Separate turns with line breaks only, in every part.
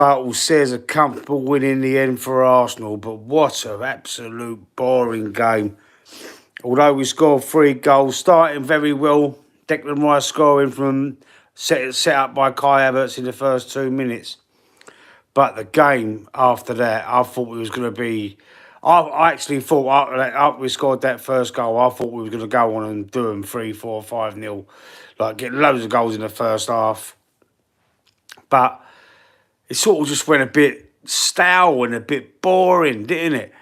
Bartle says a comfortable win in the end for Arsenal, but what an absolute boring game. Although we scored 3 goals, starting very well. Declan Rice scoring from set up by Kai Havertz in the first 2 minutes. But the game after that, I thought it was going to be. I actually thought after we scored that first goal, I thought we were going to go on and do them 3, 4, 5-0, like get loads of goals in the first half. But it sort of just went a bit stale and a bit boring, didn't it?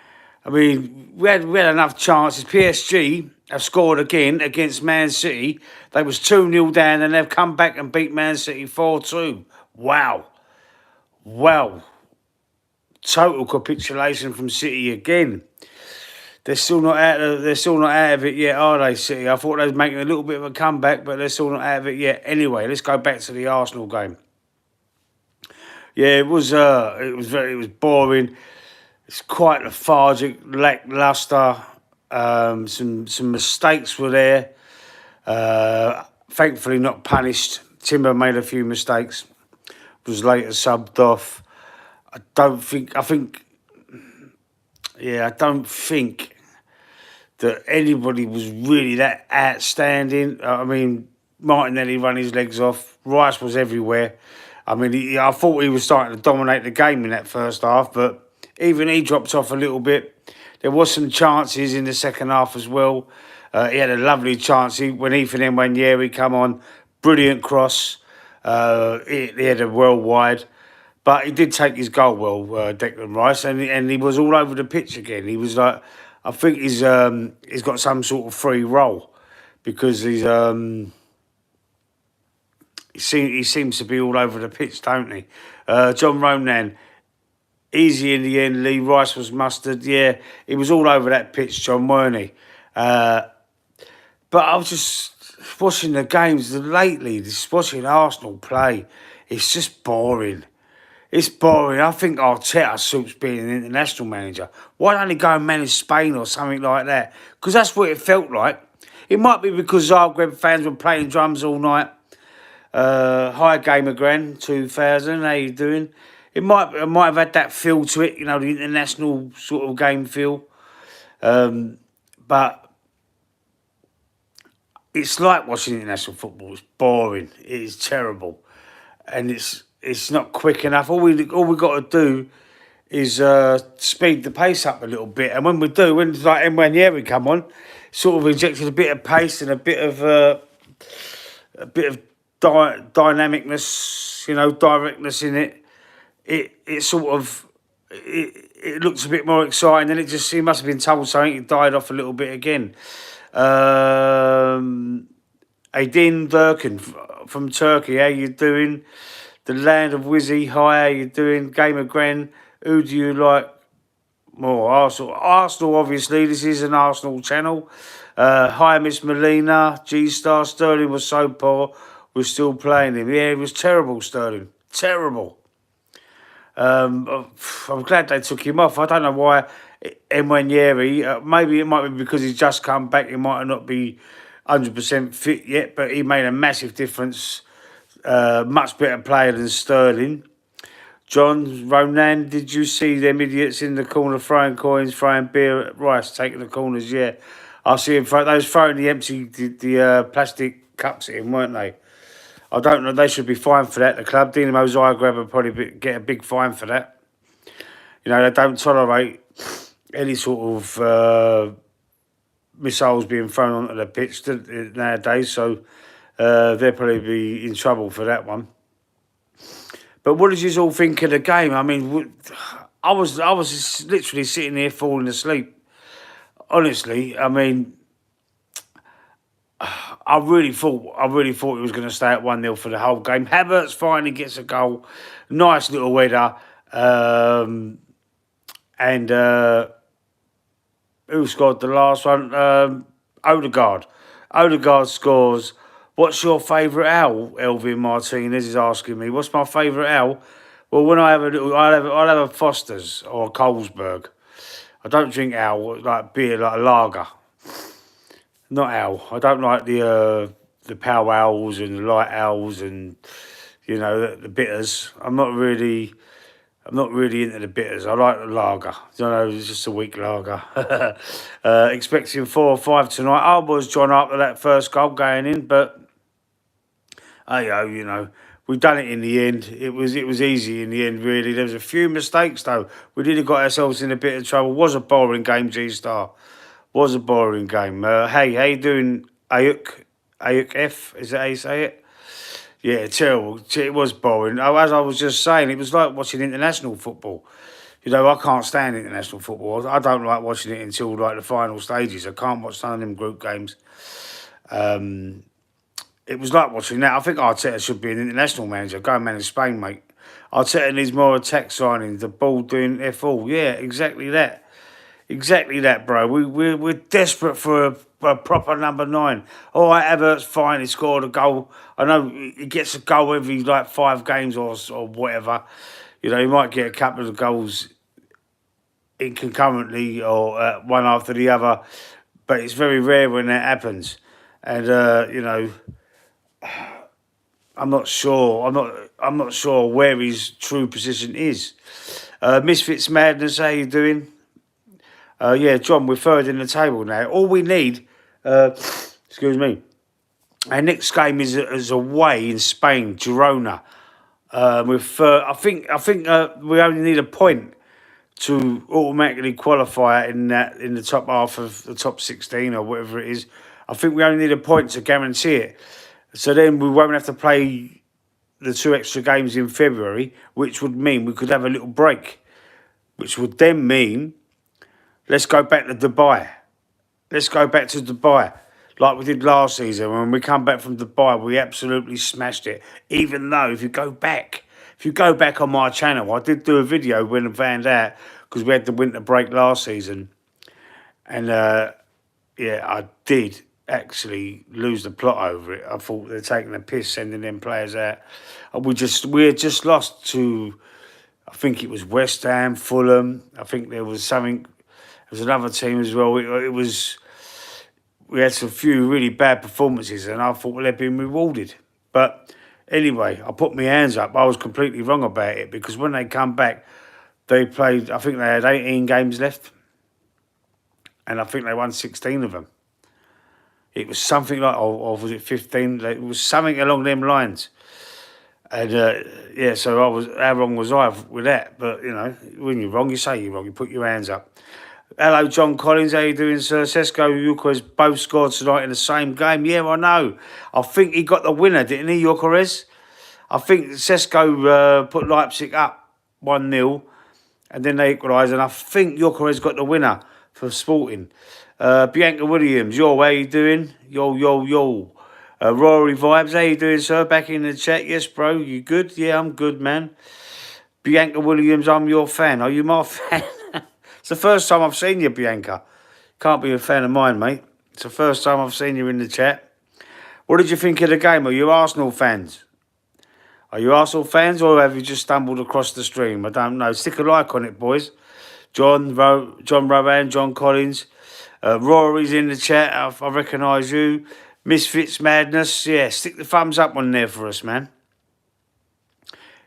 I mean, we had enough chances. PSG have scored again against Man City. They was 2-0 down and they've come back and beat Man City 4-2. Wow. Well, total capitulation from City again. They're still not out of it yet, are they, City? I thought they was making a little bit of a comeback, but they're still not out of it yet. Anyway, let's go back to the Arsenal game. Yeah, it was boring. It's quite lethargic, lacklustre. Some mistakes were there. Thankfully, not punished. Timber made a few mistakes. Was later subbed off. I don't think that anybody was really that outstanding. I mean, Martinelli ran his legs off. Rice was everywhere. I mean, I thought he was starting to dominate the game in that first half, but even he dropped off a little bit. There was some chances in the second half as well. He had a lovely chance when Ethan Nwaneri come on. Brilliant cross. He had a well wide. But he did take his goal well, Declan Rice, and he was all over the pitch again. He was like, I think he's got some sort of free role because he seems to be all over the pitch, don't he? John Ronan, easy in the end. Lee Rice was mustard. Yeah, he was all over that pitch, John, weren't he? But I was just watching the games lately, just watching Arsenal play. It's just boring. It's boring. I think Arteta suits being an international manager. Why don't he go and manage Spain or something like that? Because that's what it felt like. It might be because Zagreb fans were playing drums all night. Hi, Gamer Gran 2000. How you doing? It might have had that feel to it, the international sort of game feel. But it's like watching international football. It's boring. It is terrible, and it's not quick enough. All we got to do is speed the pace up a little bit. And when we do, when like Nwaneri come on, sort of injected a bit of pace and a bit of dynamicness, directness in it. It sort of it looks a bit more exciting. Then he must have been told something. It died off a little bit again. Aydin Durkin from Turkey, how you doing? The land of Wizzy, hi, how you doing? Gamer Gren, who do you like more? Arsenal, obviously. This is an Arsenal channel. Hi, Miss Melina. G-Star Sterling was so poor. We're still playing him. Yeah, it was terrible, Sterling. Terrible. I'm glad they took him off. I don't know why Nwaneri. Maybe it might be because he's just come back. He might not be 100% fit yet, but he made a massive difference. Much better player than Sterling. John Ronan, did you see them idiots in the corner throwing coins, throwing beer at Rice, taking the corners? Yeah, I see him. They was throwing the plastic cups at him, weren't they? I don't know. They should be fined for that. The club, Dinamo Zagreb, would probably get a big fine for that. They don't tolerate any sort of missiles being thrown onto the pitch nowadays. So they'll probably be in trouble for that one. But what did you all think of the game? I mean, I was just literally sitting here falling asleep. Honestly, I mean, I really thought it was going to stay at 1-0 for the whole game. Havertz finally gets a goal, nice little header, and who scored the last one? Odegaard. Odegaard scores. What's your favourite owl? Elvin Martinez is asking me. What's my favourite owl? Well, when I have I'll have a Foster's or a Carlsberg. I don't drink owl like beer, like a lager. Not owl. I don't like the power owls and the light owls and the bitters. I'm not really I'm not really into the bitters. I like the lager. You know, it's just a weak lager. Expecting 4 or 5 tonight. I was drawn up to that first goal going in, but hey, oh, you know, we've done it in the end. It was easy in the end, really. There was a few mistakes though. We did have got ourselves in a bit of trouble. Was a boring game, G Star. Was a boring game. Hey, how you doing, Ayuk? Ayuk F, is that how you say it? Yeah, terrible. It was boring. As I was just saying, it was like watching international football. You know, I can't stand international football. I don't like watching it until like the final stages. I can't watch some of them group games. It was like watching that. I think Arteta should be an international manager. Go and manage Spain, mate. Arteta needs more attack signings. The ball doing F all. Yeah, exactly that. Exactly that, bro. We're desperate for a proper number 9. All right, Evert's fine. He scored a goal. I know he gets a goal every like 5 games or whatever. You know, he might get a couple of goals in concurrently or one after the other, but it's very rare when that happens. And you know, I'm not sure. I'm not sure where his true position is. Misfits Madness, how you doing? Yeah, John, we're third in the table now. All we need, excuse me, our next game is away in Spain, Girona. I think we only need a point to automatically qualify in the top half of the top 16 or whatever it is. I think we only need a point to guarantee it. So then we won't have to play the 2 extra games in February, which would mean we could have a little break, which would then mean let's go back to Dubai. Let's go back to Dubai like we did last season. When we come back from Dubai, we absolutely smashed it. Even though if you go back on my channel, I did do a video when I found out because we had the winter break last season. And yeah, I did actually lose the plot over it. I thought they're taking a piss sending them players out. We had just lost to, I think it was West Ham, Fulham. I think there was something. There was another team as well. We had some few really bad performances, and I thought, well, they've been rewarded. But anyway, I put my hands up. I was completely wrong about it because when they come back, they played, I think they had 18 games left, and I think they won 16 of them. It was something like, or was it 15? It was something along them lines. And yeah, so how wrong was I with that? But, you know, when you're wrong, you say you're wrong. You put your hands up. Hello, John Collins. How you doing, sir? Sesko Gyökeres both scored tonight in the same game. Yeah, I know. I think he got the winner, didn't he, Gyökeres? I think Sesko put Leipzig up 1-0, and then they equalised, and I think Gyökeres got the winner for Sporting. Bianca Williams, yo, how you doing? Yo. Rory Vibes, how you doing, sir? Back in the chat. Yes, bro, you good? Yeah, I'm good, man. Bianca Williams, I'm your fan. Are you my fan? It's the first time I've seen you, Bianca. Can't be a fan of mine, mate. It's the first time I've seen you in the chat. What did you think of the game? Are you Arsenal fans? Are you Arsenal fans, or have you just stumbled across the stream? I don't know. Stick a like on it, boys. John Rowan, John Collins. Rory's in the chat. I recognise you. Misfits Madness. Yeah, stick the thumbs up on there for us, man.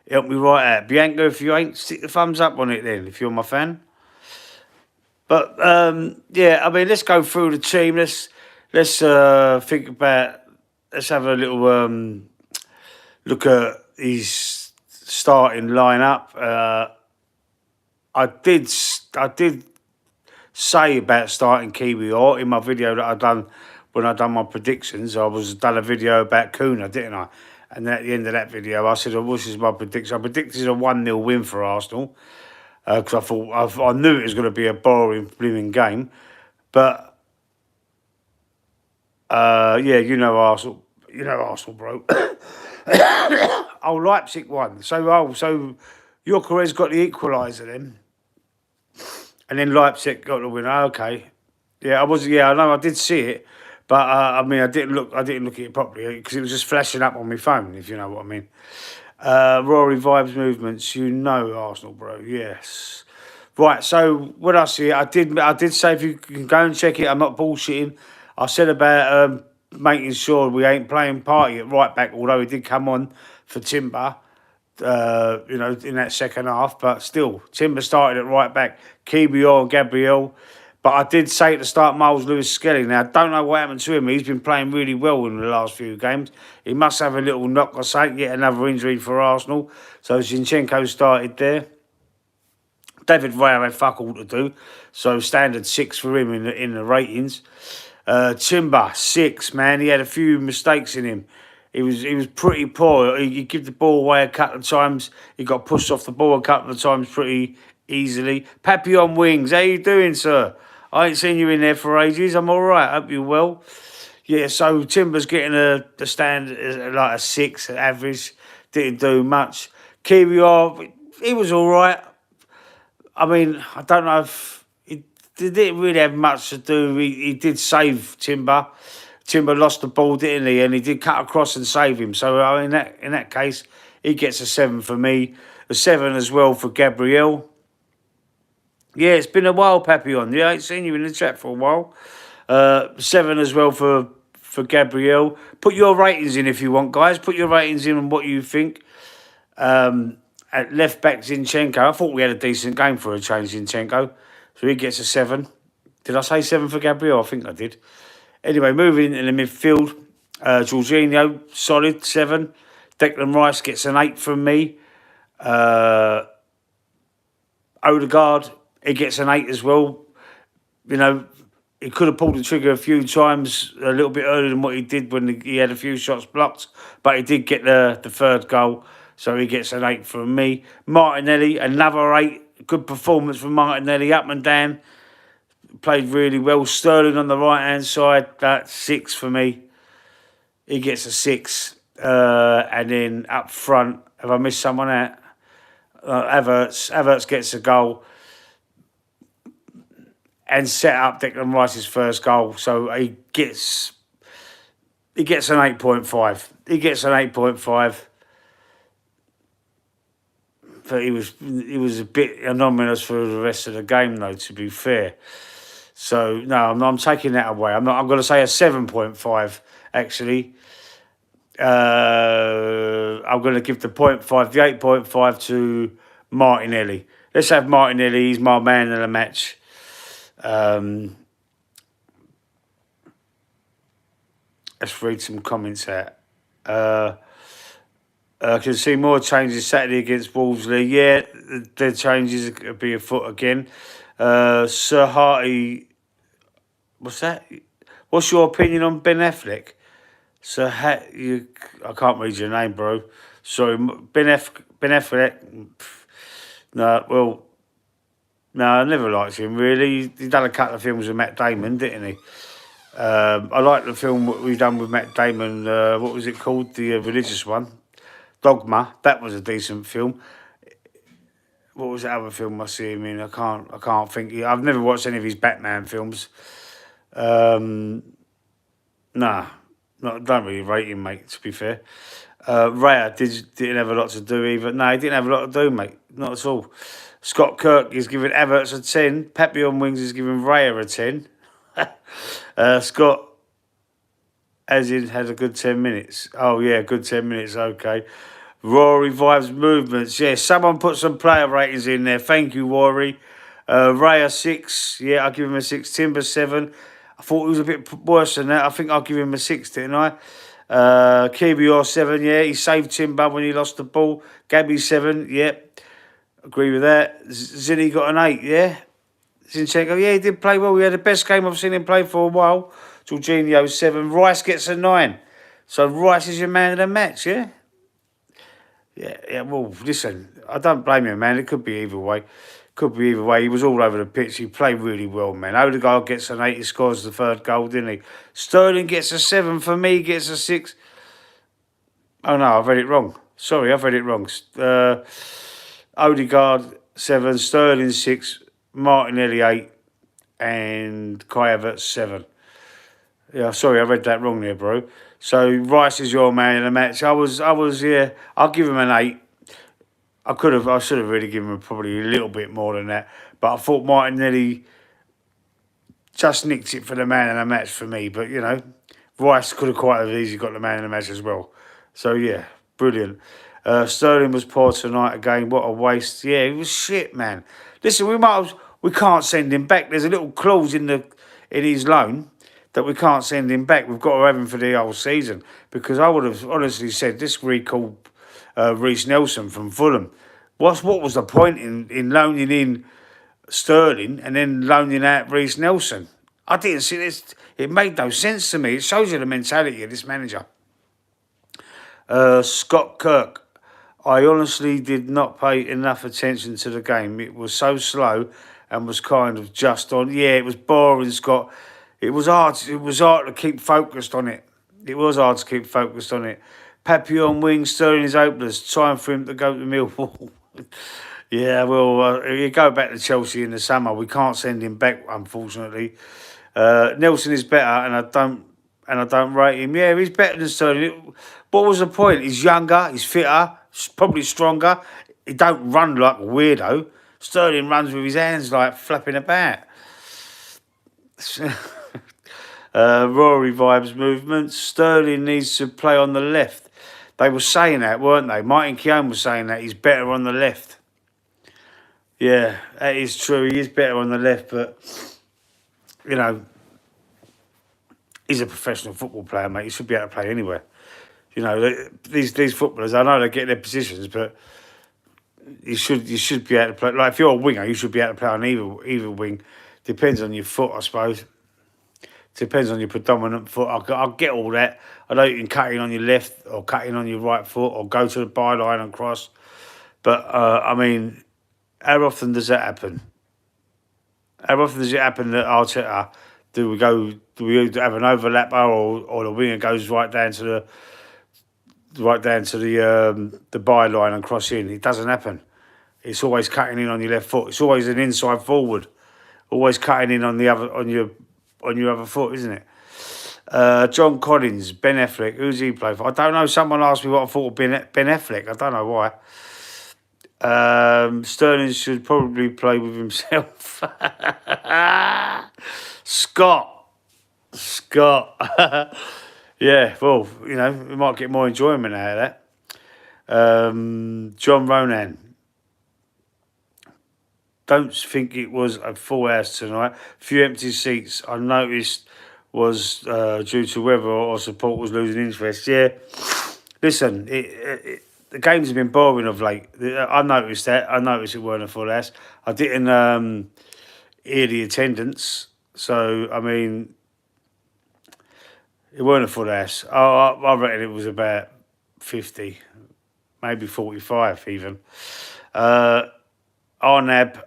Help me right out. Bianca, if you ain't, stick the thumbs up on it then, if you're my fan. But, yeah, I mean, let's go through the team. Let's think about, let's have a little look at his starting lineup. I did say about starting Kiwi or in my video that I done when I done my predictions. I done a video about Kuna, didn't I? And at the end of that video, I said, "Oh, this is my prediction." I predicted a 1-0 win for Arsenal because I thought I knew it was going to be a boring, blooming game. But yeah, you know Arsenal, bro. Oh, Leipzig won. So Gyökeres got the equaliser then. And then Leipzig got the winner. Okay, yeah, I know I did see it, but I mean, I didn't look at it properly because it was just flashing up on my phone, if you know what I mean. Rory Vibes Movements, you know Arsenal, bro. Yes, right. So what I see, I did say if you can go and check it, I'm not bullshitting. I said about making sure we ain't playing party at right back, although he did come on for Timber. you know, in that second half. But still, Timber started at right back, Kiwior and Gabriel. But I did say at the start, Miles Lewis-Skelly. Now, I don't know what happened to him. He's been playing really well in the last few games. He must have a little knock or something, yet another injury for Arsenal. So Zinchenko started there. David Raya had fuck all to do. So standard 6 for him in the ratings. Timber, 6, man. He had a few mistakes in him. He was pretty poor. He give the ball away a couple of times. He got pushed off the ball a couple of times pretty easily. Papillon Wings, how you doing, sir? I ain't seen you in there for ages. I'm all right. Hope you're well. Yeah, so Timber's getting a standard, like a 6 average. Didn't do much. Kiwior, he was all right. I mean, I don't know if he didn't really have much to do. He did save Timber. Timber lost the ball, didn't he? And he did cut across and save him. So in that case, he gets a 7 for me. A 7 as well for Gabriel. Yeah, it's been a while, Papillon. Yeah, I ain't seen you in the chat for a while. 7 as well for Gabriel. Put your ratings in if you want, guys. Put your ratings in on what you think. At left back, Zinchenko. I thought we had a decent game for a change, Zinchenko. So he gets a 7. Did I say 7 for Gabriel? I think I did. Anyway, moving in the midfield. Jorginho, solid, 7. Declan Rice gets an 8 from me. Odegaard, he gets an 8 as well. You know, he could have pulled the trigger a few times, a little bit earlier than what he did when he had a few shots blocked. But he did get the third goal, so he gets an 8 from me. Martinelli, another 8. Good performance from Martinelli, up and down. Played really well. Sterling on the right-hand side, that's 6 for me. He gets a 6. And then up front, have I missed someone out? Havertz gets a goal and set up Declan Rice's first goal. So he gets an 8.5. He gets an 8.5. But he was a bit anomalous for the rest of the game, though, to be fair. So no, I'm taking that away. I'm going to say a 7.5 actually. I'm going to give the 8.5 to Martinelli. Let's have Martinelli. He's my man of the match. Let's read some comments out. I can see more changes Saturday against Wolseley. Yeah, the changes could be afoot again. Sir Harty, what's that? What's your opinion on Ben Affleck? I can't read your name, bro. Sorry, Ben Affleck. No, I never liked him, really. He done a couple of films with Matt Damon, didn't he? I like the film we've done with Matt Damon. What was it called? The religious one. Dogma. That was a decent film. What was the other film I see him in? I can't think. I've never watched any of his Batman films. Don't really rate him, mate, to be fair. Raya didn't have a lot to do either. No, he didn't have a lot to do, mate. Not at all. Scott Kirk is giving Havertz a 10. Papillon Wings is giving Raya a 10. Scott, as in, had a good 10 minutes. Oh, yeah, good 10 minutes, okay. Rory Vibes Movements. Yeah, someone put some player ratings in there. Thank you, Rory. Raya 6. Yeah, I'll give him a 6. Timber 7. I thought he was a bit worse than that. I think I'll give him a 6, didn't I? Kiwior 7. Yeah, he saved Timber when he lost the ball. Gabby 7. Yeah, agree with that. Zinny got an 8. Yeah. Zinchenko. Yeah, he did play well. We had the best game I've seen him play for a while. Jorginho 7. Rice gets a 9. So Rice is your man of the match, yeah? Yeah, well, listen, I don't blame him, man. It could be either way. He was all over the pitch. He played really well, man. Odegaard gets an 8. He scores the third goal, didn't he? Sterling gets a 7. For me, he gets a 6. Oh, no, I've read it wrong. Sorry, I've read it wrong. Odegaard 7. Sterling 6. Martinelli 8. And Kai Havertz 7. Yeah, sorry, I read that wrong there, bro. So Rice is your man in the match. I was, yeah. I'll give him an 8. I should have really given him probably a little bit more than that. But I thought Martinelli just nicked it for the man in the match for me. But, you know, Rice could have quite easily got the man in the match as well. So, yeah, brilliant. Sterling was poor tonight again. What a waste. Yeah, he was shit, man. Listen, we can't send him back. There's a little clause in his loan that we can't send him back. We've got to have him for the whole season, because I would have honestly said this recalled Reece Nelson from Fulham. What was the point in loaning in Sterling and then loaning out Reece Nelson? I didn't see this. It made no sense to me. It shows you the mentality of this manager. Scott Kirk. I honestly did not pay enough attention to the game. It was so slow and was kind of just on. Yeah, it was boring, Scott. It was hard. It was hard to keep focused on it. It was hard to keep focused on it. Papi on wing, Sterling is hopeless. Time for him to go to Millwall. Yeah, well, you go back to Chelsea in the summer. We can't send him back, unfortunately. Nelson is better, and I don't rate him. Yeah, he's better than Sterling. What was the point? He's younger, he's fitter, probably stronger. He don't run like a weirdo. Sterling runs with his hands like flapping about. Rory vibes movement. Sterling needs to play on the left. They were saying that, weren't they? Martin Keown was saying that he's better on the left. Yeah, that is true. He is better on the left, but you know, he's a professional football player, mate. He should be able to play anywhere. You know, these footballers, I know they get their positions, but you should be able to play. Like if you're a winger, you should be able to play on either wing. Depends on your foot, I suppose. Depends on your predominant foot. I'll get all that. I know you can cut in on your left or cut in on your right foot or go to the byline and cross. But I mean, how often does that happen? How often does it happen that Arteta do we have an overlapper or the winger goes right down to the byline and cross in? It doesn't happen. It's always cutting in on your left foot. It's always an inside forward, always cutting in on your other foot, isn't it? John Collins, Ben Affleck. Who's he play for? I don't know. Someone asked me what I thought of Ben Affleck. I don't know why. Sterling should probably play with himself. Scott. Yeah, well, you know, we might get more enjoyment out of that. John Ronan. Don't think it was a full house tonight. Few empty seats. I noticed was due to weather or support was losing interest. Yeah, listen, the games have been boring of late. I noticed that. I noticed it weren't a full house. I didn't hear the attendance, so I mean, it weren't a full house. I reckon it was about 50, maybe 45 even. Arnab.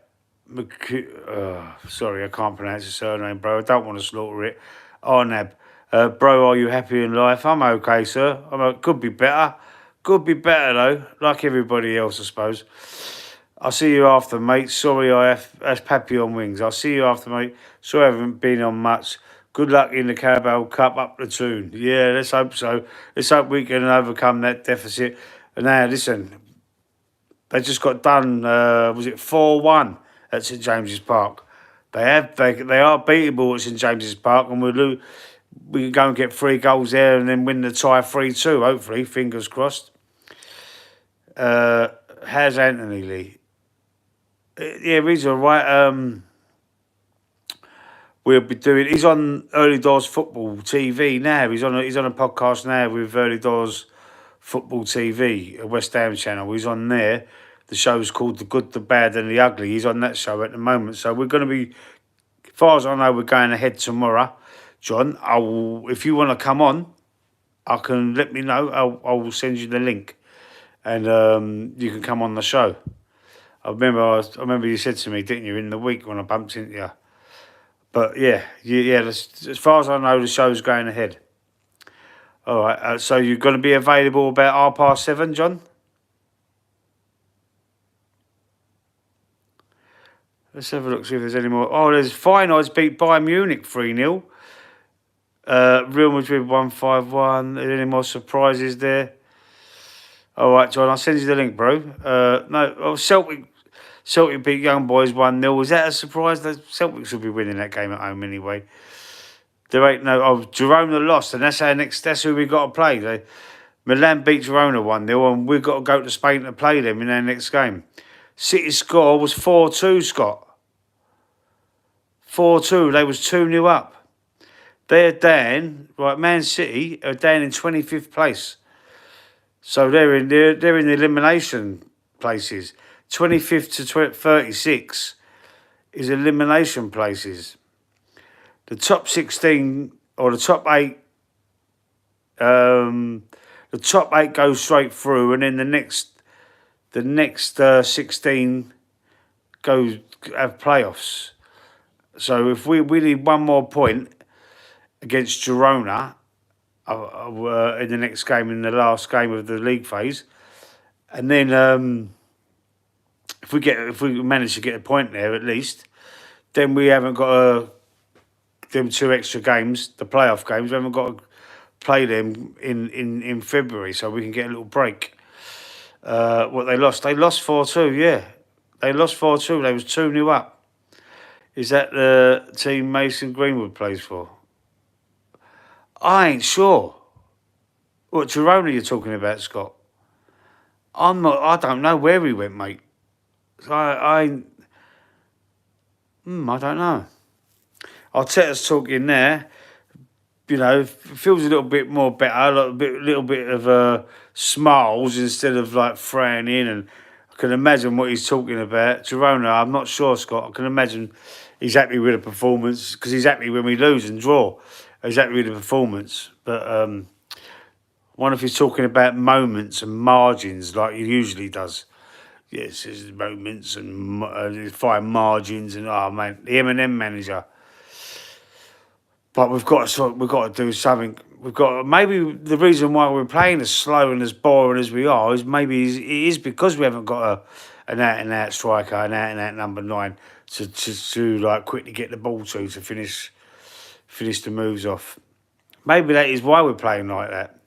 Sorry, I can't pronounce his surname, bro. I don't want to slaughter it. Arnab. Bro, are you happy in life? I'm okay, sir. Could be better. Could be better, though. Like everybody else, I suppose. I'll see you after, mate. Sorry, that's Pappy on wings. I'll see you after, mate. Sorry I haven't been on much. Good luck in the Carabao Cup, up the tune. Yeah, let's hope so. Let's hope we can overcome that deficit. And now, listen, they just got done, was it 4-1 at St James's Park? They are beatable at St James's Park, and we can go and get 3 goals there and then win the tie 3-2, hopefully, fingers crossed. How's Anthony Lee? Yeah, he's all right. We'll be doing. He's on Early Doors Football TV now. He's on a podcast now with Early Doors Football TV, a West Ham channel. He's on there. The show's called The Good, The Bad and The Ugly. He's on that show at the moment. So we're going to be, as far as I know, we're going ahead tomorrow. John, if you want to come on, I can let me know. I will send you the link, and you can come on the show. I remember you said to me, didn't you, in the week when I bumped into you. But yeah. As far as I know, the show's going ahead. All right. So you're going to be available about 7:30, John? Let's have a look, see if there's any more. Oh, there's Feyenoord's beat Bayern Munich 3-0. Real Madrid 1-5-1. Are there any more surprises there? All right, John, I'll send you the link, bro. Celtic beat Young Boys 1-0. Was that a surprise? The Celtic should be winning that game at home anyway. There ain't no... Jerome the lost, and that's who we got to play. Milan beat Girona 1-0, and we've got to go to Spain to play them in our next game. City's score was 4-2, Scott. 4-2. They was 2-0 up. They're down, right, Man City are down in 25th place. So they're in the elimination places. 25th to 36 is elimination places. The top 16 or the top 8, the top 8 goes straight through, and then the next 16 go have playoffs. So if we need one more point against Girona in the next game, in the last game of the league phase, and then if we manage to get a point there at least, then we haven't got them 2 extra games, the playoff games. We haven't got to play them in February, so we can get a little break. What they lost? They lost 4-2. Yeah, they lost 4-2. They was 2-0 up. Is that the team Mason Greenwood plays for? I ain't sure. What Girona you're talking about, Scott? I'm not. I don't know where he went, mate. I don't know. Arteta's talking there. You know, feels a little bit more better, a little bit of smiles instead of like frowning. And I can imagine what he's talking about. Girona, I'm not sure, Scott. I can imagine he's happy with the performance because he's happy when we lose and draw. He's happy with the performance, but I wonder if he's talking about moments and margins like he usually does. Yes, there's moments and fine margins and oh man, the M&M manager. But we've got to do something. Maybe the reason why we're playing as slow and as boring as we are is maybe it is because we haven't got an out and out striker, an out and out number 9 to like quickly get the ball to finish the moves off. Maybe that is why we're playing like that.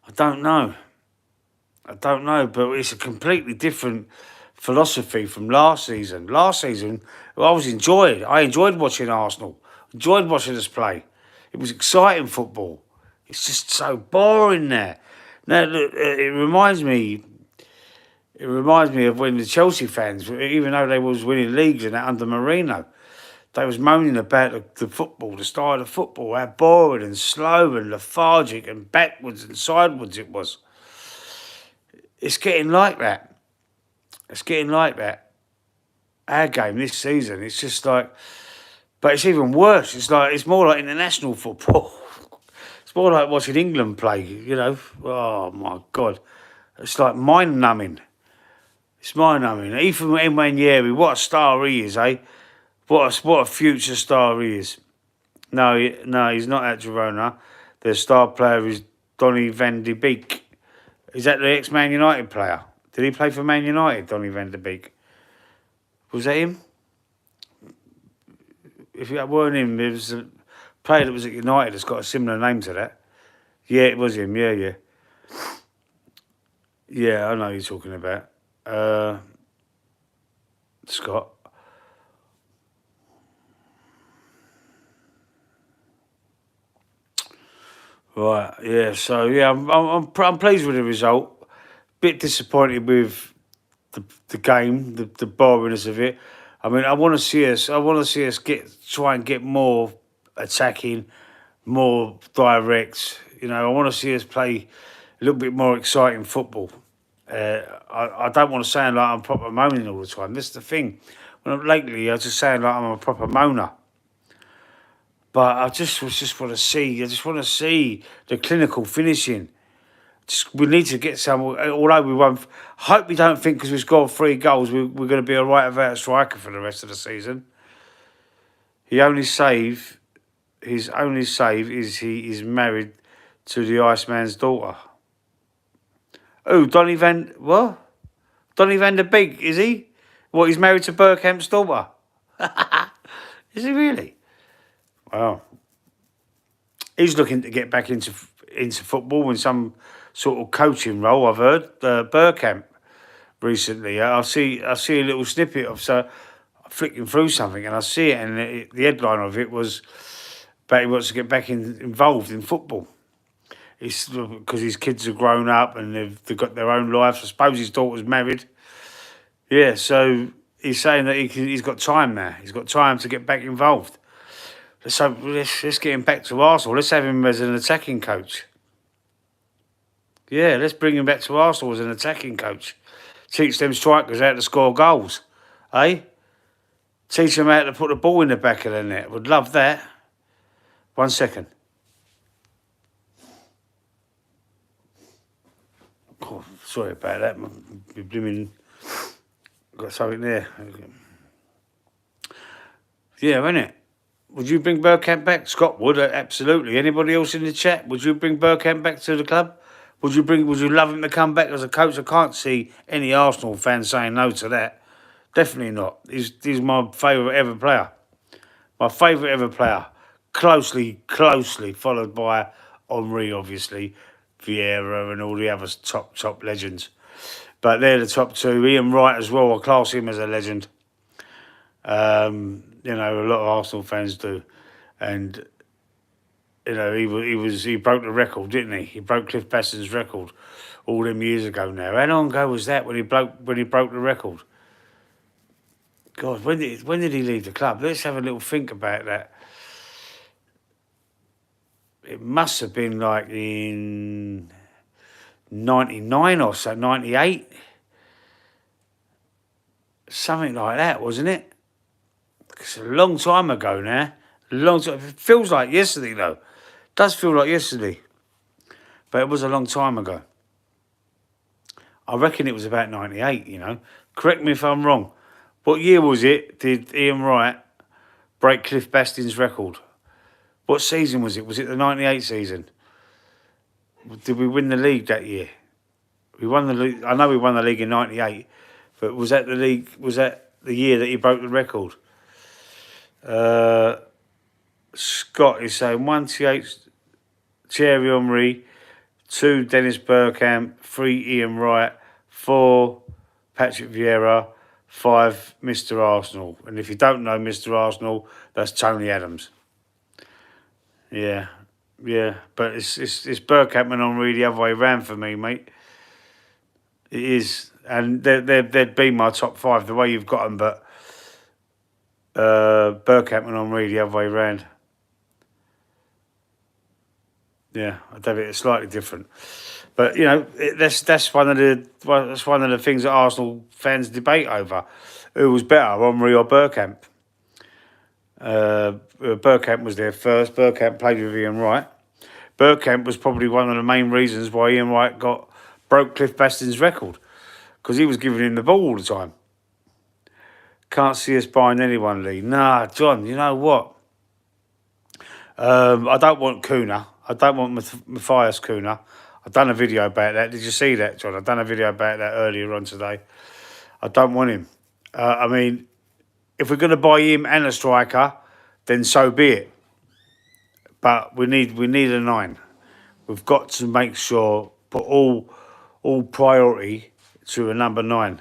I don't know, but it's a completely different philosophy from last season. Last season, I enjoyed watching Arsenal. Enjoyed watching us play. It was exciting football. It's just so boring now. Now it reminds me of when the Chelsea fans, even though they was winning leagues and that under Mourinho, they was moaning about the football, the style of football, how boring and slow and lethargic and backwards and sideways it was. It's getting like that. Our game this season, it's just like, but it's even worse. It's more like international football. It's more like watching England play, you know. Oh my God. It's like mind numbing. It's mind numbing. Even Wanyeri, what a star he is, eh? What a future star he is. No, he's not at Girona. The star player is Donny van de Beek. Is that the ex-Man United player? Did he play for Man United, Donny van de Beek? Was that him? If that weren't him, it was a player that was at United that's got a similar name to that. Yeah, it was him. Yeah. Yeah, I know who you're talking about. Scott. Right, yeah. So yeah, I'm pleased with the result. Bit disappointed with the game, the boringness of it. I mean, I want to see us try and get more attacking, more direct. You know, I want to see us play a little bit more exciting football. I don't want to sound like I'm proper moaning all the time. That's the thing. Lately, I just sound like I'm a proper moaner. But I just want to see the clinical finishing. We need to get some. Although we won't. Hope we don't think because we've scored 3 goals, we're going to be a right without a striker for the rest of the season. His only save is he is married to the Iceman's daughter. Oh, Donny van der Beek, is he? What, he's married to Bergkamp's daughter? Is he really? Wow. He's looking to get back into football in some sort of coaching role, I've heard. Bergkamp recently. I see a little snippet of, so I'm flicking through something and I see it, and the headline of it was that he wants to get back involved in football. It's because his kids have grown up and they've got their own lives. I suppose his daughter's married. Yeah, so he's saying that he's got time now. He's got time to get back involved. So let's get him back to Arsenal. Let's have him as an attacking coach. Yeah, let's bring him back to Arsenal as an attacking coach. Teach them strikers how to score goals. Eh? Teach them how to put the ball in the back of the net. Would love that. 1 second. Oh, sorry about that. My blooming got something there. Yeah, innit? Would you bring Bergkamp back? Scott would, absolutely. Anybody else in the chat? Would you bring Bergkamp back to the club? Would you love him to come back as a coach? I can't see any Arsenal fans saying no to that. Definitely not. He's my favourite ever player. My favourite ever player. Closely followed by Henry, obviously, Vieira and all the other top legends. But they're the top two. Ian Wright as well. I class him as a legend. You know, a lot of Arsenal fans do. And, you know, he broke the record, didn't he? He broke Cliff Baston's record all them years ago now. How long ago was that when he broke the record? God, when did he leave the club? Let's have a little think about that. It must have been like in 99 or so, 98. Something like that, wasn't it? It's a long time ago now. Long time. It feels like yesterday, though. It does feel like yesterday. But it was a long time ago. I reckon it was about 98, you know. Correct me if I'm wrong. What year was it did Ian Wright break Cliff Baston's record? What season was it? Was it the 98 season? Did we win the league that year? We won the league. I know we won the league in 98. But was that the league? Was that the year that he broke the record? Scott is saying 1 Thierry Henry, 2 Dennis Bergkamp, 3 Ian Wright, 4 Patrick Vieira, 5 Mr. Arsenal. And if you don't know Mr. Arsenal, that's Tony Adams. Yeah. But it's Bergkamp and Henry the other way round for me, mate. It is. And they'd be my top 5 the way you've got them, but Bergkamp and Henry the other way round. Yeah, I'd have it slightly different, but you know that's one of the things that Arsenal fans debate over: who was better, Henry or Bergkamp. Bergkamp was there first. Bergkamp played with Ian Wright. Bergkamp was probably one of the main reasons why Ian Wright broke Cliff Baston's record, because he was giving him the ball all the time. Can't see us buying anyone, Lee. Nah, John, you know what? I don't want Kuna. I don't want Matthias Kuna. I've done a video about that. Did you see that, John? I've done a video about that earlier on today. I don't want him. I mean, if we're going to buy him and a striker, then so be it. But we need a 9. We've got to make sure, put all priority to a number 9.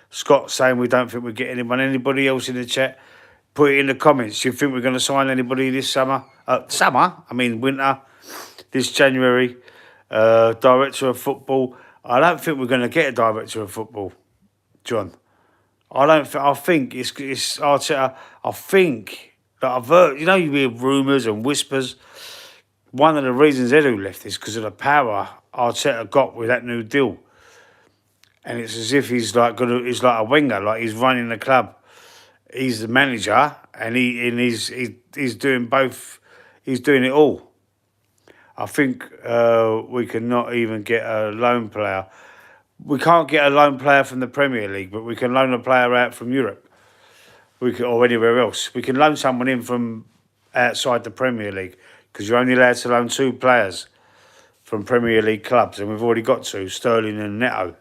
Scott saying we don't think we get anyone. Anybody else in the chat? Put it in the comments. You think we're going to sign anybody this summer? Winter, this January. Director of football. I don't think we're going to get a director of football, John. I think it's Arteta. I think that I've heard, you know, you hear rumours and whispers. One of the reasons Edu left is because of the power Arteta got with that new deal. And it's as if he's like a winger, like he's running the club. He's the manager, and he's doing both. He's doing it all. I think we cannot even get a loan player. We can't get a loan player from the Premier League, but we can loan a player out from Europe. Or anywhere else. We can loan someone in from outside the Premier League, because you're only allowed to loan 2 players from Premier League clubs, and we've already got 2, Sterling and Neto.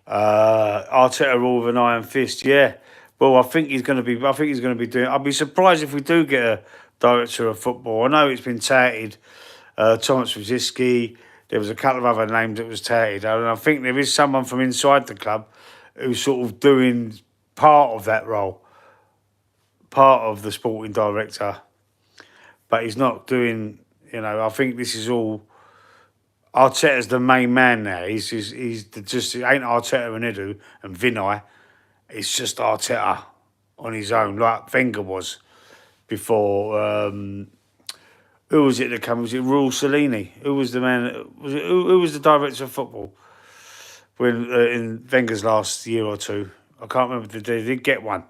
Arteta all with an iron fist, yeah. Well, I think he's going to be doing. I'd be surprised if we do get a director of football. I know it's been touted, Thomas Rosicky. There was a couple of other names that was touted, and I think there is someone from inside the club who's sort of doing part of that role, part of the sporting director. But he's not doing You know, I think this is all Arteta's the main man now. Just it ain't Arteta and Edu and Vinay. It's just Arteta on his own, like Wenger was before. Who was it that came? Was it Raul Cellini? Who was the man? Who was the director of football when in Wenger's last year or two? I can't remember. They did get one,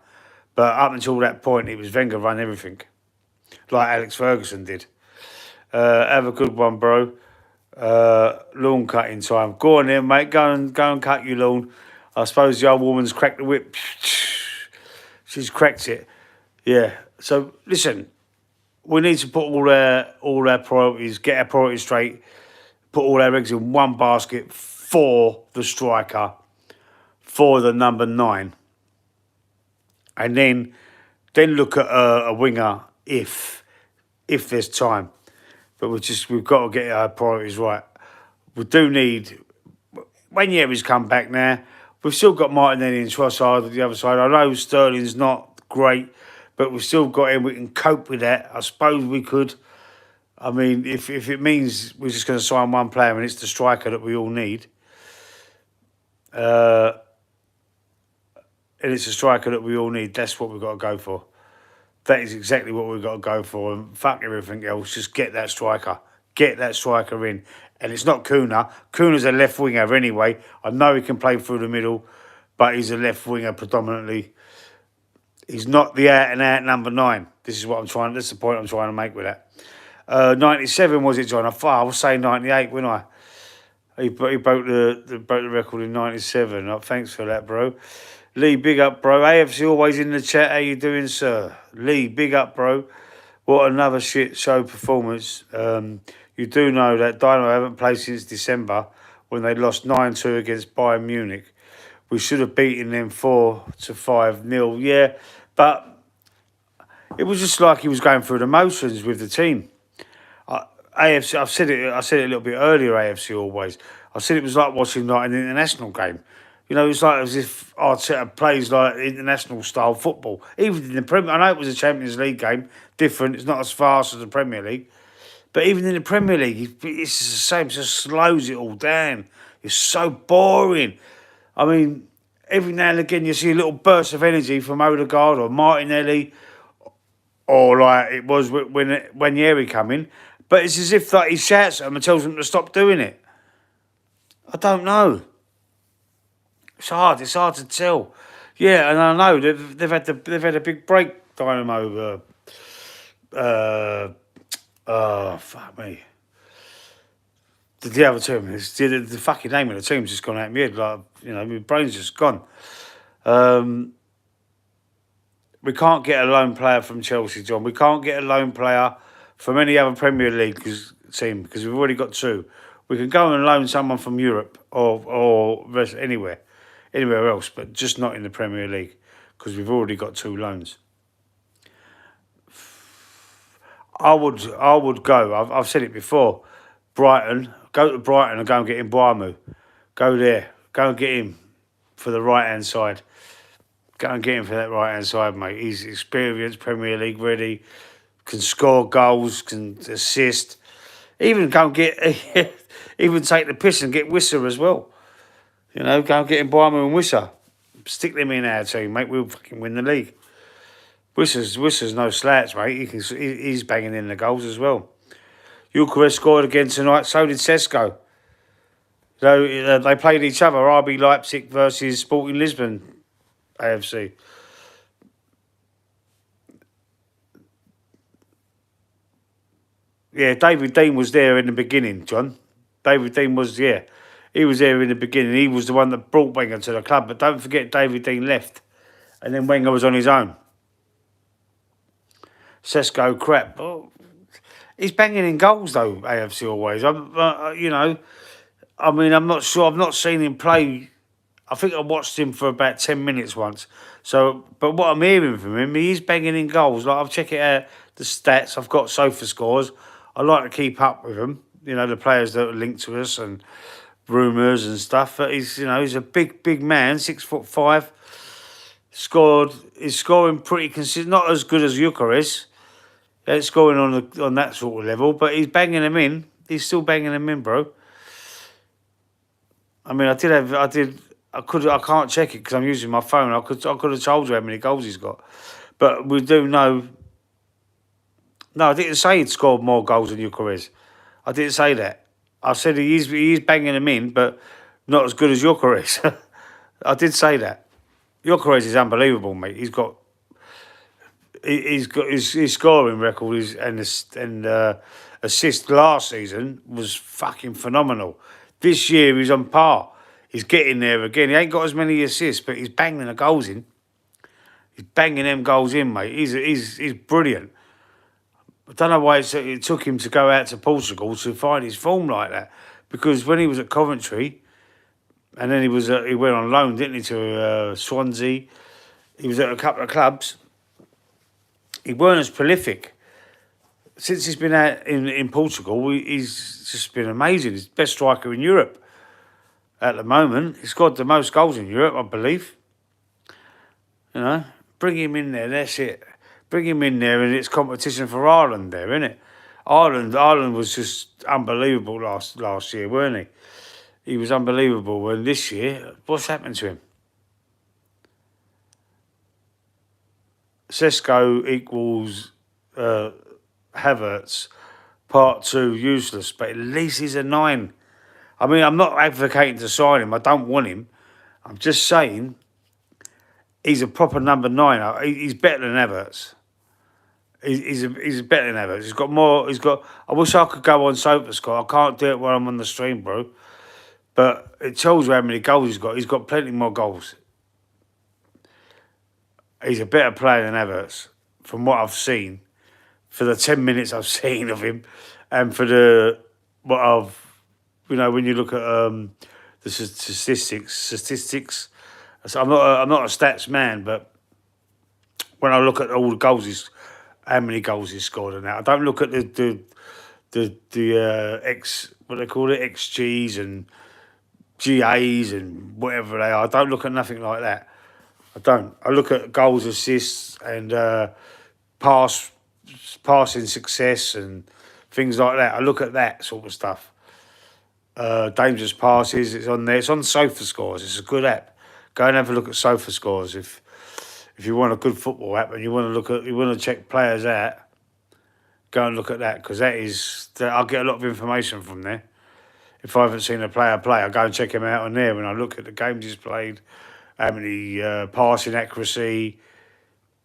but up until that point, it was Wenger run everything, like Alex Ferguson did. Have a good one, bro. Lawn cutting time. Go on then, mate. Go and cut your lawn. I suppose the old woman's cracked the whip. She's cracked it. Yeah. So listen, we need to put all our priorities, get our priorities straight, put all our eggs in one basket for the striker, for the number 9, and then look at a winger if there's time. But we've got to get our priorities right. We do need. Wanyeri's come back now. We've still got Martinelli and Trossard at the other side. I know Sterling's not great, but we've still got him. We can cope with that. I suppose we could. I mean, if it means we're just going to sign one player and it's the striker that we all need, and it's a striker that we all need, that's what we've got to go for. That is exactly what we've got to go for. And fuck everything else. Just get that striker. Get that striker in. And it's not Kuna. Kuna's a left winger anyway. I know he can play through the middle, but he's a left winger predominantly. He's not the out-and-out number 9. This is the point I'm trying to make with that. 97 was it, John? I was saying 98, wasn't I? He broke the record in 97. Oh, thanks for that, bro. Lee, big up, bro. AFC always in the chat. How you doing, sir? Lee, big up, bro. What another shit show performance. You do know that Dynamo haven't played since December when they lost 9-2 against Bayern Munich. We should have beaten them 4-5-0. Yeah, but it was just like he was going through the motions with the team. AFC, I said it a little bit earlier, AFC always. I said it was like watching like an international game. You know, it's like as if Arteta plays like international style football. Even in the Premier, I know it was a Champions League game, different. It's not as fast as the Premier League, but even in the Premier League, it's the same. It just slows it all down. It's so boring. I mean, every now and again you see a little burst of energy from Odegaard or Martinelli, or like it was when Yeri come in. But it's as if like he shouts at them and tells them to stop doing it. I don't know. It's hard to tell. Yeah, and I know they've had a big break, Dynamo. Fuck me. The other team, the fucking name of the team's just gone out of my head. Like, you know, my brain's just gone. We can't get a loan player from Chelsea, John. We can't get a loan player from any other Premier League team because we've already got 2. We can go and loan someone from Europe or anywhere else, but just not in the Premier League because we've already got 2 loans. I would go. I've said it before. Brighton, go to Brighton and go and get him Bournemouth. Go there. Go and get him for the right-hand side. Go and get him for that right-hand side, mate. He's experienced, Premier League ready, can score goals, can assist. Even go and get, even take the piss and get Wisser as well. You know, go and get him Bournemouth and Wisser. Stick them in our team, mate. We'll fucking win the league. Wisser's no slouch, mate. He's banging in the goals as well. Eucharist scored again tonight. So did Sesko. So they played each other. RB Leipzig versus Sporting Lisbon, AFC. Yeah, David Dean was there in the beginning, John. David Dean was, yeah. He was there in the beginning. He was the one that brought Wenger to the club. But don't forget, David Dean left. And then Wenger was on his own. Sesko crap. Oh, he's banging in goals, though, AFC always. You know, I mean, I'm not sure. I've not seen him play. I think I watched him for about 10 minutes once. So, but what I'm hearing from him, he's banging in goals. Like, I've checked it out, the stats. I've got sofa scores. I like to keep up with them. You know, the players that are linked to us and rumours and stuff. But he's a big man, 6'5". He's scoring pretty consistent. Not as good as Eucharist. He ain't scoring on that sort of level, but he's banging them in. He's still banging them in, bro. I mean, I can't check it because I'm using my phone. I could have told you how many goals he's got, but we do know. No, I didn't say he'd scored more goals than Gyökeres. I didn't say that. I said he's banging them in, but not as good as Gyökeres. I did say that. Gyökeres is unbelievable, mate. He's got his scoring record and assist last season was fucking phenomenal. This year he's on par. He's getting there again. He ain't got as many assists, but he's banging the goals in. He's banging them goals in, mate. He's brilliant. I don't know why it took him to go out to Portugal to find his form like that. Because when he was at Coventry, and then he went on loan, didn't he, to Swansea. He was at a couple of clubs. He weren't as prolific. Since he's been out in Portugal, he's just been amazing. He's the best striker in Europe at the moment. He's scored the most goals in Europe, I believe. You know, bring him in there. That's it. Bring him in there, and it's competition for Ireland there, isn't it? Ireland was just unbelievable last year, weren't he? He was unbelievable. And this year, what's happened to him? Sesko equals Havertz, part 2 useless, but at least he's a 9. I mean, I'm not advocating to sign him. I don't want him. I'm just saying he's a proper number 9. He's better than Havertz. He's better than Havertz. He's got more. I wish I could go on SofaScore. I can't do it while I'm on the stream, bro. But it tells you how many goals he's got. He's got plenty more goals. He's a better player than Havertz, from what I've seen, for the 10 minutes I've seen of him, and for when you look at the statistics. So I'm not a stats man, but when I look at all the goals, how many goals he's scored and that, I don't look at the what they call it, XGs and GAs and whatever they are. I don't look at nothing like that. I don't. I look at goals, assists, and passing success and things like that. I look at that sort of stuff. Dangerous passes. It's on there. It's on SofaScores. It's a good app. Go and have a look at SofaScores if you want a good football app and you want to check players out. Go and look at that because I'll get a lot of information from there. If I haven't seen a player play, I go and check him out on there. When I look at the games he's played, how many passing accuracy,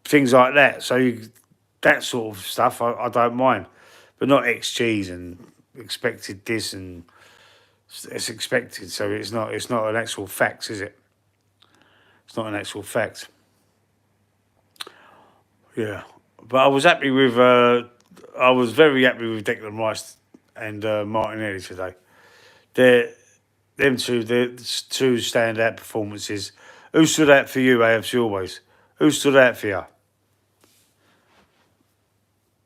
things like that. So that sort of stuff I don't mind, but not XGs and expected this and it's expected. So it's not an actual fact, is it? It's not an actual fact. Yeah, but I was happy with. I was very happy with Declan Rice and Martinelli today. They're two standout performances. Who stood out for you, AFC Always? Who stood out for you?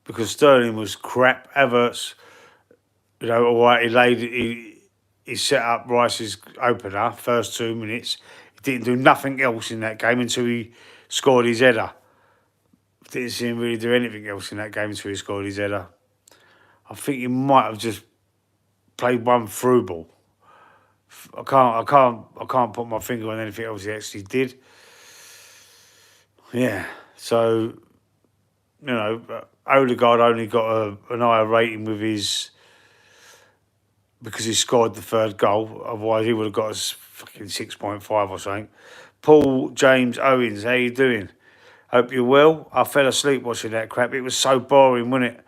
Because Sterling was crap. Havertz, all right, he set up Rice's opener, first 2 minutes. He didn't do nothing else in that game until he scored his header. Didn't see him really do anything else in that game until he scored his header. I think he might have just played one through ball. I can't put my finger on anything else he actually did. Yeah, so Odegaard only got an higher rating because he scored the third goal. Otherwise, he would have got a fucking 6.5 or something. Paul James Owens, how you doing? Hope you're well. I fell asleep watching that crap. It was so boring, wasn't it?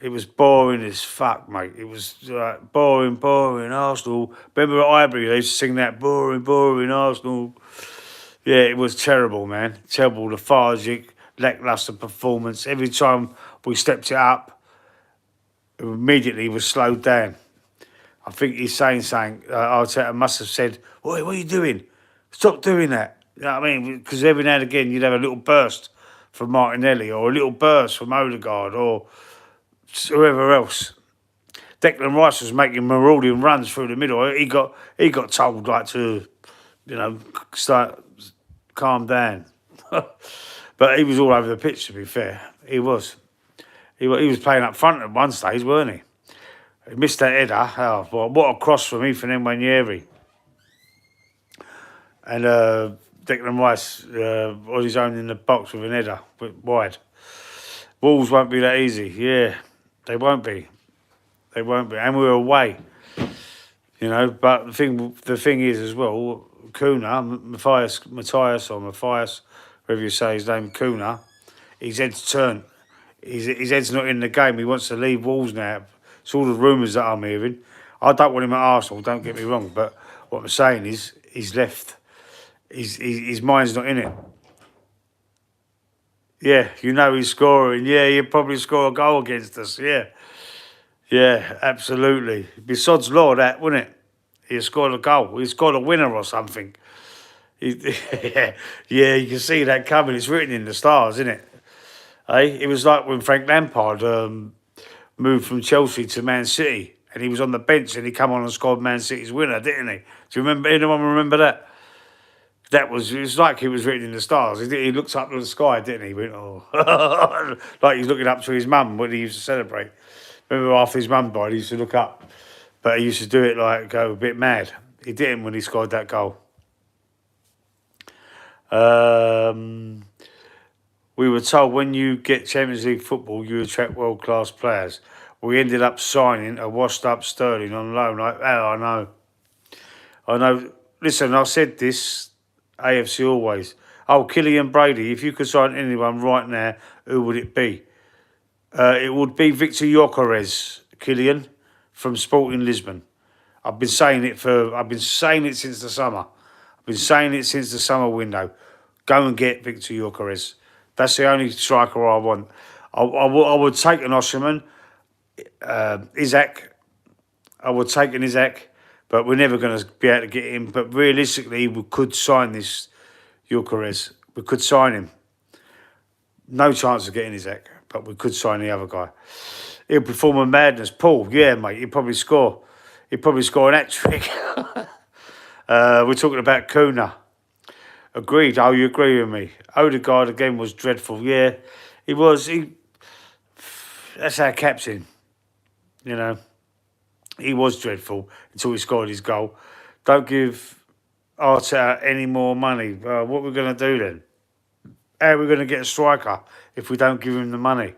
It was boring as fuck, mate. It was like boring, Arsenal. Remember at Highbury, they used to sing that boring, Arsenal. Yeah, it was terrible, man. Terrible, lethargic, lacklustre performance. Every time we stepped it up, it immediately was slowed down. I think he's saying something. Arteta must have said, "What are you doing? Stop doing that." You know what I mean? Because every now and again you'd have a little burst from Martinelli or a little burst from Odegaard or whoever else. Declan Rice was making marauding runs through the middle. He got told like to, start calm down. But he was all over the pitch. To be fair, he was. He was playing up front at one stage, weren't he? He missed that header. Oh, boy, what a cross from Ethan Nwaneri. And Declan Rice on his own in the box with an header, wide. Wolves won't be that easy. Yeah, they won't be. They won't be. And we're away. You know, but the thing is as well, Kuna, Matthias, whatever you say his name, Kuna, his head's turned. His head's not in the game. He wants to leave Wolves now. It's all the rumours that I'm hearing. I don't want him at Arsenal, don't get me wrong, but what I'm saying is he's left. His mind's not in it. Yeah, you know he's scoring. Yeah, he'll probably score a goal against us. Yeah. Yeah, absolutely. It'd be sod's law, that, wouldn't it? He scored a goal. He scored a winner or something. Yeah, you can see that coming. It's written in the stars, isn't it? It was like when Frank Lampard moved from Chelsea to Man City, and he was on the bench, and he come on and scored Man City's winner, didn't he? Do you remember? Anyone remember that? It was like it was written in the stars. He looked up to the sky, didn't he? He went, oh, like he was looking up to his mum when he used to celebrate. Remember after his mum died, he used to look up, but he used to do it like go a bit mad. He didn't when he scored that goal. We were told when you get Champions League football, you attract world-class players. We ended up signing a washed-up Sterling on loan. I know. Listen, I said this, AFC always. Oh, Killian Brady, if you could sign anyone right now, who would it be? It would be Victor Gyökeres, Killian, from Sporting Lisbon. I've been saying it since the summer. I've been saying it since the summer window. Go and get Victor Gyökeres. That's the only striker I want. I would take an Osimhen, Isaac. I would take an Isaac, but we're never going to be able to get him. But realistically, we could sign this Gyökeres. We could sign him. No chance of getting Isaac, but we could sign the other guy. He'll perform a madness. Paul, yeah, mate, he'll probably score. He'll probably score an hat-trick. We're talking about Kuna. Agreed. Oh, you agree with me. Odegaard again was dreadful. Yeah, he was. That's our captain. You know, he was dreadful until he scored his goal. Don't give Arteta any more money. What are we going to do then? How are we going to get a striker if we don't give him the money?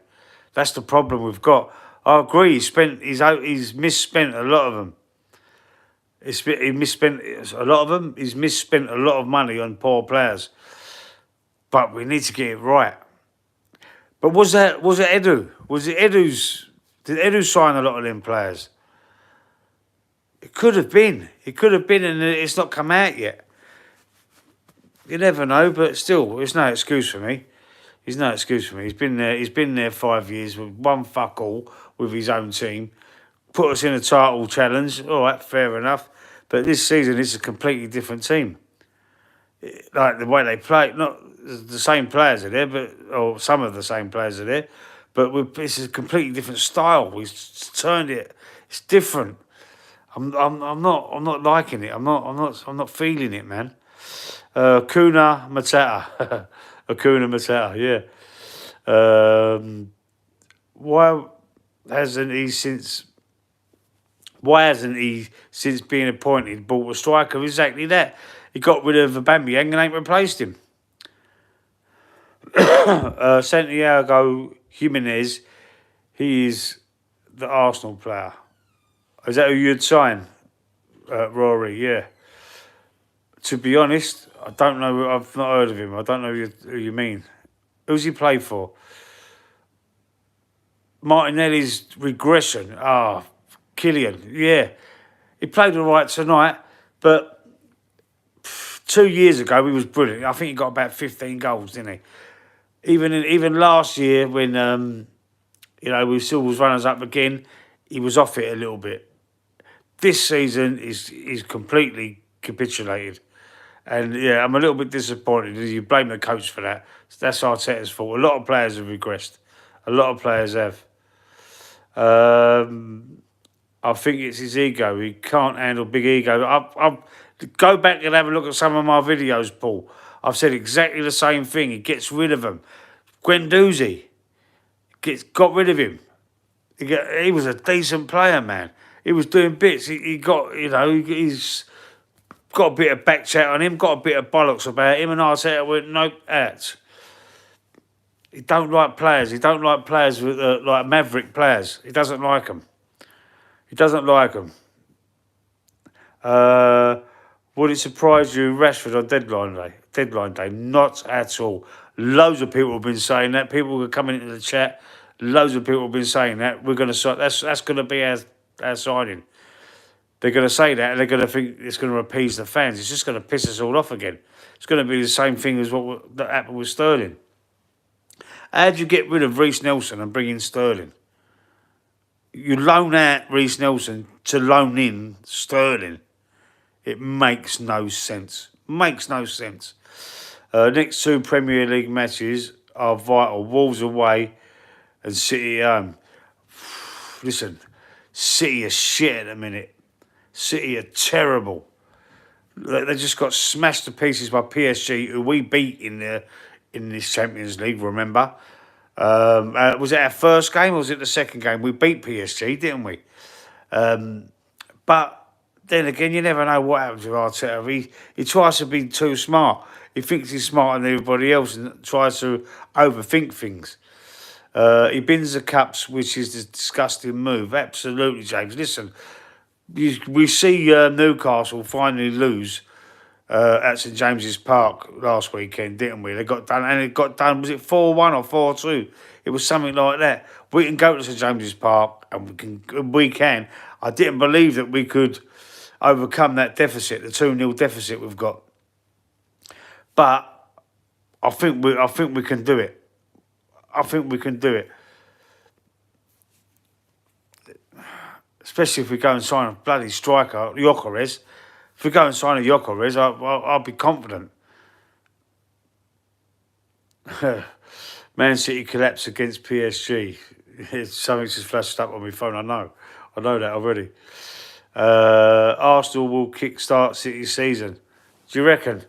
That's the problem we've got. I agree. He's misspent a lot of them. He misspent a lot of them. He's misspent a lot of money on poor players. But we need to get it right. But was it Edu? Was it Edu's? Did Edu sign a lot of them players? It could have been. It could have been, and it's not come out yet. You never know, but still, it's no excuse for me. He's no excuse for me. He's been there. He's been there 5 years with one fuck all with his own team. Put us in a title challenge. All right, fair enough. But this season, it's a completely different team. Like the way they play, not the same players are there, or some of the same players are there, but it's a completely different style. We've turned it. It's different. I'm not liking it. I'm not feeling it, man. Kuna Matata, Kuna Matata, yeah. Why hasn't he since being appointed bought a striker? Exactly that. He got rid of Aubameyang and ain't replaced him. Santiago Jimenez, he is the Arsenal player. Is that who you'd sign, Rory? Yeah. To be honest, I don't know. I've not heard of him. I don't know who you mean. Who's he play for? Martinelli's regression. Killian. Yeah. He played all right tonight, but 2 years ago he was brilliant. I think he got about 15 goals, didn't he? Even last year when we still was runners up again, he was off it a little bit. This season he's completely capitulated. And yeah, I'm a little bit disappointed. You blame the coach for that. That's Arteta's fault. A lot of players have regressed. A lot of players have. I think it's his ego. He can't handle big ego. I'll go back and have a look at some of my videos, Paul. I've said exactly the same thing. He gets rid of them. Guendouzi. got rid of him. He was a decent player, man. He was doing bits. He got, he's got a bit of back chat on him, got a bit of bollocks about him, and Arteta went, nope, out. He don't like players. He don't like players with like maverick players. He doesn't like them. He doesn't like them. Would it surprise you, Rashford on deadline day? Deadline day, not at all. Loads of people have been saying that. People are coming into the chat. Loads of people have been saying that. We're going to sign. That's going to be our signing. They're going to say that, and they're going to think it's going to appease the fans. It's just going to piss us all off again. It's going to be the same thing as that happened with Sterling. How do you get rid of Reece Nelson and bring in Sterling? You loan out Reece Nelson to loan in Sterling. It makes no sense. Makes no sense. Next two Premier League matches are vital. Wolves away and City at home. Listen, City are shit at the minute. City are terrible. They just got smashed to pieces by PSG, who we beat in this Champions League, remember? Was it our first game or was it the second game? We beat PSG, didn't we? But then again, you never know what happens with Arteta. He tries to be too smart. He thinks he's smarter than everybody else and tries to overthink things. He bins the cups, which is a disgusting move. Absolutely, James. Listen, we see Newcastle finally lose at St James's Park last weekend, didn't we? They got done, and it got done. Was it 4-1 or 4-2? It was something like that. We can go to St James's Park, and we can. I didn't believe that we could overcome that deficit, the 2-0 deficit we've got. But I think we can do it. I think we can do it. Especially if we go and sign a bloody striker, Gyökeres. If we go and sign a Gyökeres, I'll be confident. Man City collapse against PSG. Something's just flashed up on my phone. I know that already. Arsenal will kick-start City's season. Do you reckon?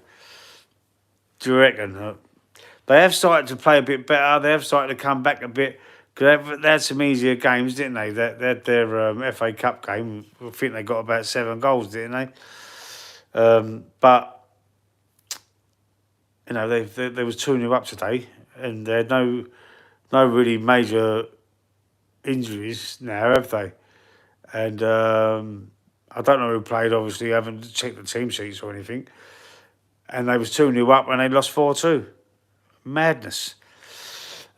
They have started to play a bit better. They have started to come back a bit. Because they had some easier games, didn't they? They had their FA Cup game. I think they got about 7 goals, didn't they? But, they was 2-0 up today. And they had no really major injuries now, have they? And I don't know who played, obviously. I haven't checked the team sheets or anything. And they was 2-0 up and they lost 4-2. Madness.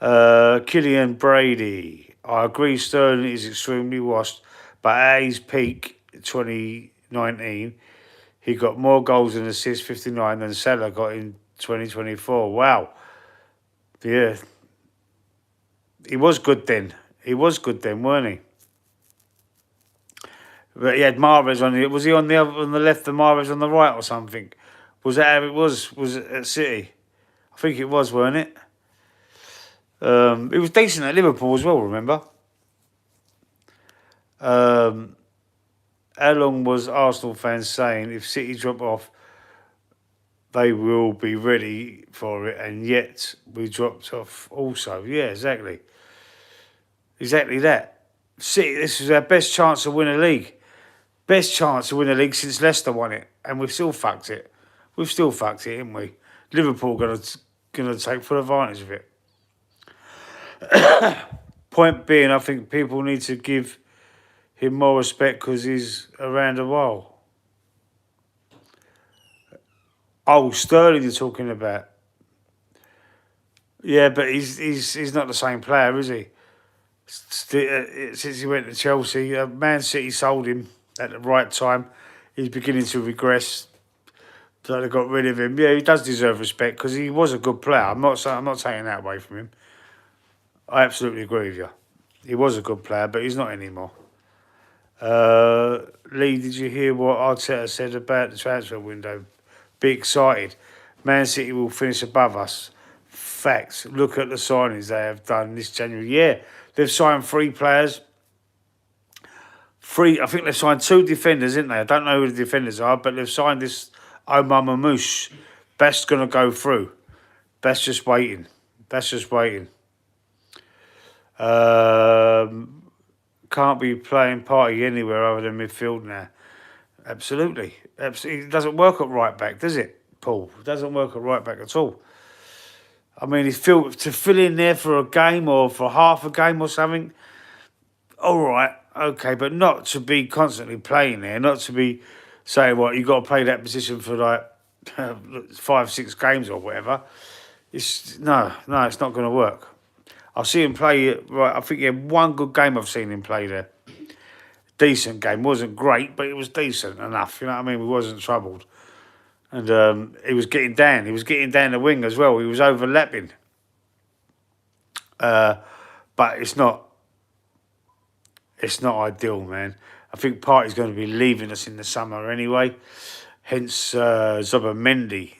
Killian Brady. I agree Sterling is extremely washed, but at his peak, 2019, he got more goals and assists, 59, than Salah got in 2024. Wow. Yeah. He was good then. Weren't he? But he had Mahrez on it. Was he on the left and Mahrez on the right or something? Was that how it was? Was it at City? I think it was, weren't it? It was decent at Liverpool as well, remember? How long was Arsenal fans saying if City drop off, they will be ready for it, and yet we dropped off also. Yeah, exactly. Exactly that. City, this is our best chance to win a league. Best chance to win a league since Leicester won it, and we've still fucked it. We've still fucked it, haven't we? Liverpool gonna take full advantage of it. Point being, I think people need to give him more respect because he's around a while. Oh, Sterling you're talking about. Yeah, but he's not the same player, is he? Since he went to Chelsea, Man City sold him at the right time. He's beginning to regress. So they got rid of him. Yeah, he does deserve respect because he was a good player. I'm not taking that away from him. I absolutely agree with you. He was a good player, but he's not anymore. Lee, did you hear what Arteta said about the transfer window? Be excited. Man City will finish above us. Facts. Look at the signings they have done this January. Yeah, they've signed 3 players. I think they've signed 2 defenders, didn't they? I don't know who the defenders are, but they've signed this Omar Mamouche. That's going to go through. That's just waiting. Can't be playing party anywhere other than midfield now. Absolutely. Absolutely. It doesn't work at right back, does it, Paul? It doesn't work at right back at all. I mean, to fill in there for a game or for half a game or something, all right, okay, but not to be constantly playing there, not to be saying, what, you've got to play that position for like 5, 6 games or whatever. No, it's not going to work. I'll see him play, right, I think he had one good game I've seen him play there. Decent game. Wasn't great, but it was decent enough. You know what I mean? We wasn't troubled. And he was getting down. He was getting down the wing as well. He was overlapping. But it's not ideal, man. I think Partey's going to be leaving us in the summer anyway. Hence, Zubomendi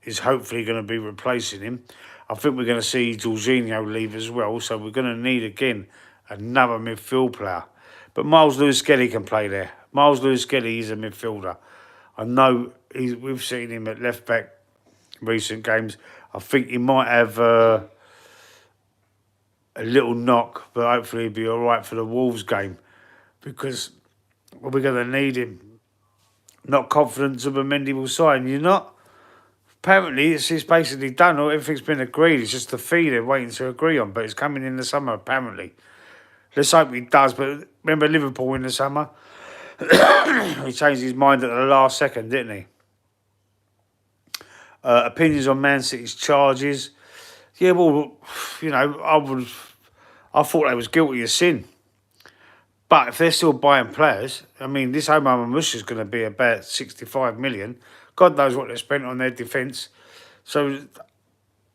is hopefully going to be replacing him. I think we're going to see Jorginho leave as well. So we're going to need, again, another midfield player. But Miles Lewis-Skelly can play there. Miles Lewis-Skelly is a midfielder. I know we've seen him at left back in recent games. I think he might have a little knock, but hopefully he'll be all right for the Wolves game because we're going to need him. Not confident Zubomendi will sign. You're not? Apparently, it's basically done. Everything's been agreed. It's just the fee they're waiting to agree on, but it's coming in the summer, apparently. Let's hope he does. But remember Liverpool in the summer? He changed his mind at the last second, didn't he? Opinions on Man City's charges. Yeah, well, you know, I thought they was guilty of sin. But if they're still buying players, I mean, this Omar Mamush is going to be about 65 million. God knows what they spent on their defence. So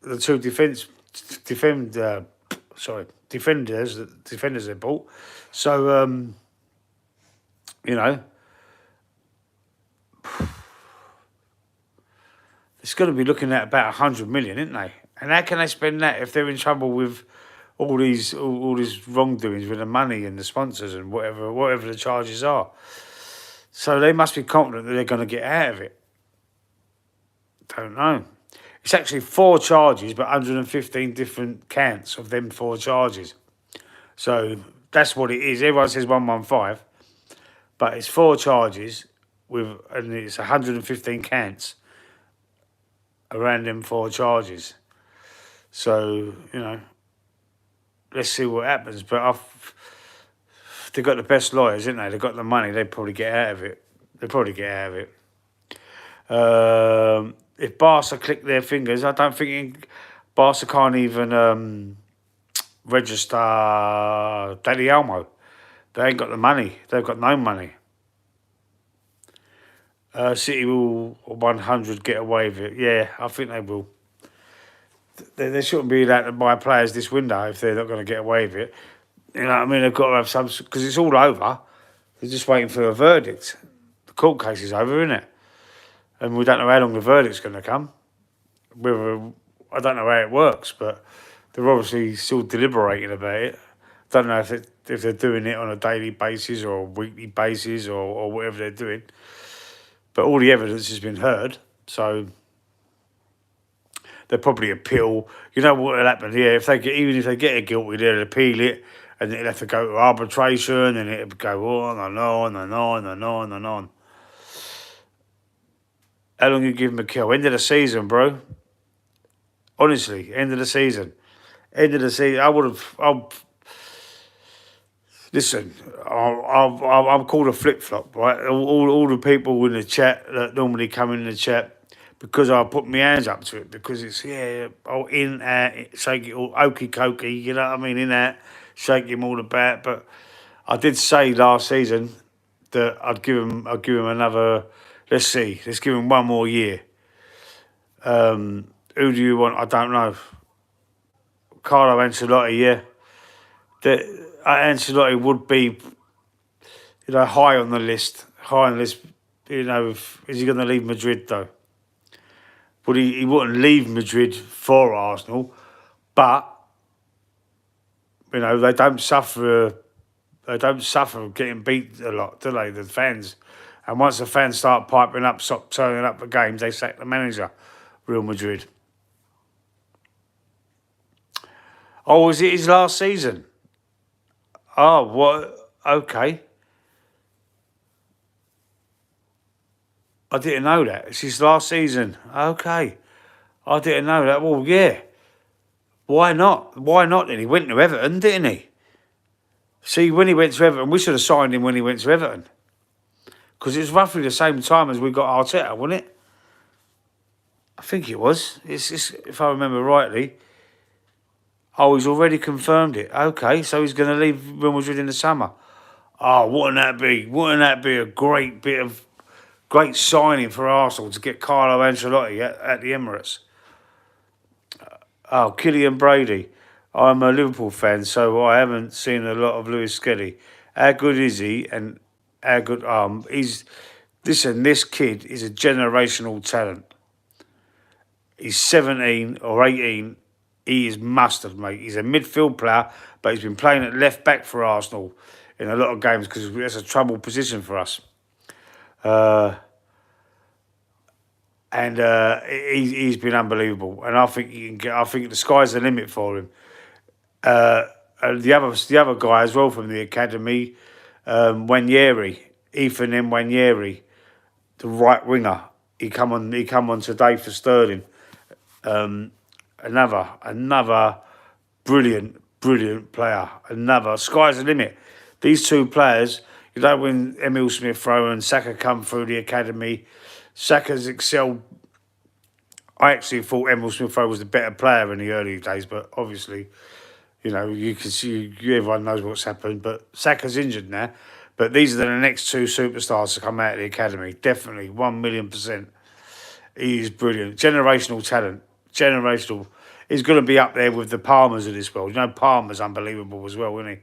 the two defenders they bought. So, you know, it's going to be looking at about 100 million, isn't they? And how can they spend that if they're in trouble with all these wrongdoings with the money and the sponsors and whatever the charges are? So they must be confident that they're going to get out of it. Don't know. It's actually 4 charges, but 115 different counts of them 4 charges. So that's what it is. Everyone says 115, but it's 4 charges and it's 115 counts around them 4 charges. So, you know, let's see what happens. But they've got the best lawyers, haven't they? They've got the money. They'd probably get out of it. If Barca click their fingers, I don't think Barca can't even register Dani Olmo. They ain't got the money. They've got no money. City will 100 get away with it. Yeah, I think they will. They shouldn't be allowed to buy players this window if they're not going to get away with it. You know what I mean? They've got to have some... Because it's all over. They're just waiting for a verdict. The court case is over, isn't it? And we don't know how long the verdict's going to come. I don't know how it works, but they're obviously still deliberating about it. Don't know if they're doing it on a daily basis or a weekly basis or whatever they're doing. But all the evidence has been heard, so they'll probably appeal. You know what will happen? Yeah, even if they get it guilty, they'll appeal it, and it'll have to go to arbitration, and it'll go on and on and on and on and on. How long you give Mikel? End of the season, bro. Honestly, end of the season. Listen, I'm called a flip-flop, right? All the people in the chat that normally come in the chat, because I put my hands up to it, because it's, in, out, shake it all, okey-cokey, you know what I mean, in, out, shake him all about. But I did say last season that I'd give him another, let's give him one more year. Who do you want? I don't know. Carlo Ancelotti, yeah. Ancelotti would be, high on the list. Is he going to leave Madrid, though? But he wouldn't leave Madrid for Arsenal. But, they don't suffer getting beat a lot, do they, the fans? And once the fans start piping up, stop turning up for games, they sack the manager, Real Madrid. Oh, was it his last season? Oh, what? Okay. I didn't know that. It's his last season. Okay. I didn't know that. Well, yeah. Why not? Why not then? He went to Everton, didn't he? See, when he went to Everton, we should have signed him when he went to Everton. Because it was roughly the same time as we got Arteta, wasn't it? I think it was. It's if I remember rightly. Oh, he's already confirmed it. Okay, so he's going to leave Real Madrid in the summer. Oh, wouldn't that be? Wouldn't that be a great bit of great signing for Arsenal to get Carlo Ancelotti at the Emirates? Oh, Killian Brady. I'm a Liverpool fan, so I haven't seen a lot of Lewis Skelly. How good is he? And how good? He's listen. This kid is a generational talent. He's 17 or 18. He is mustard, mate. He's a midfield player, but he's been playing at left back for Arsenal in a lot of games because that's a troubled position for us. Uh, and he's been unbelievable. And I think he can get. I think the sky's the limit for him. The other guy as well from the academy, Wanyeri, Ethan M. Wanyeri, the right winger. He come on today for Sterling. Another brilliant player. Another sky's the limit. These two players, when Emil Smith Rowe and Saka come through the academy, Saka's excelled. I actually thought Emil Smith Rowe was the better player in the early days, but obviously, you can see everyone knows what's happened. But Saka's injured now. But these are the next two superstars to come out of the academy. Definitely, 1,000,000%. He is brilliant. Generational talent. Generational. He's going to be up there with the Palmers of this world. Palmer's unbelievable as well, isn't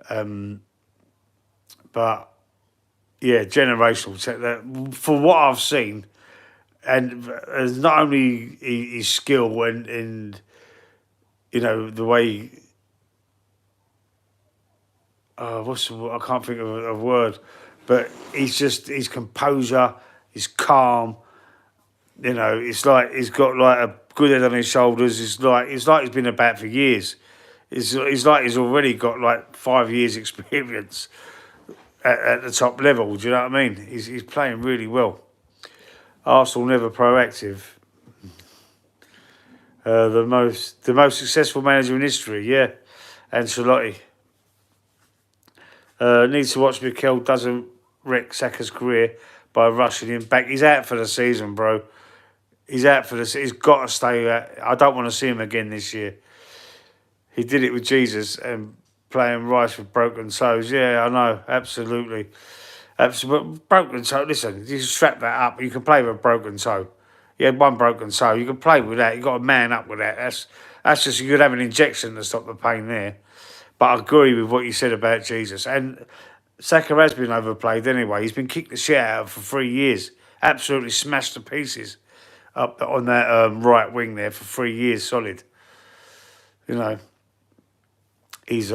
he? But, yeah, generational. For what I've seen, and as not only his skill and the way... I can't think of a word, but his composure, his calm. It's like he's got like a good head on his shoulders. It's like he's been about for years. It's like he's already got like 5 years experience at the top level. Do you know what I mean? He's playing really well. Arsenal never proactive. The most successful manager in history. Yeah, Ancelotti. Needs to watch Mikel doesn't wreck Saka's career by rushing him back. He's out for the season, bro. He's out for this. He's got to stay out. I don't want to see him again this year. He did it with Jesus and playing Rice with broken toes. Yeah, I know. Absolutely. Absolutely. Broken toe. Listen, you strap that up. You can play with a broken toe. You had one broken toe. You can play with that. You got to man up with that. That's just you could have an injection to stop the pain there. But I agree with what you said about Jesus. And Saka has been overplayed anyway. He's been kicked the shit out of for 3 years. Absolutely smashed to pieces up on that right wing there for 3 years solid. He's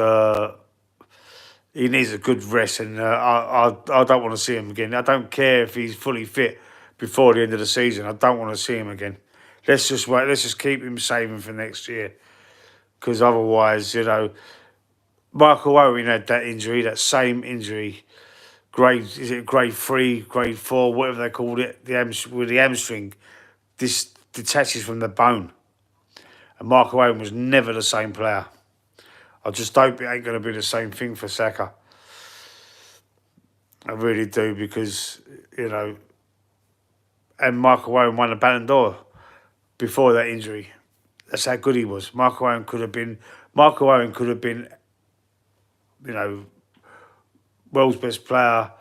he needs a good rest, and I don't want to see him again. I don't care if he's fully fit before the end of the season. I don't want to see him again. Let's just wait. Let's just keep him saving for next year, because otherwise, Michael Owen had that injury, that same injury. Is it grade 3, grade 4, whatever they called it? With the hamstring. This detaches from the bone. And Michael Owen was never the same player. I just hope it ain't going to be the same thing for Saka. I really do, because, and Michael Owen won a Ballon d'Or before that injury. That's how good he was. Michael Owen could have been, world's best player,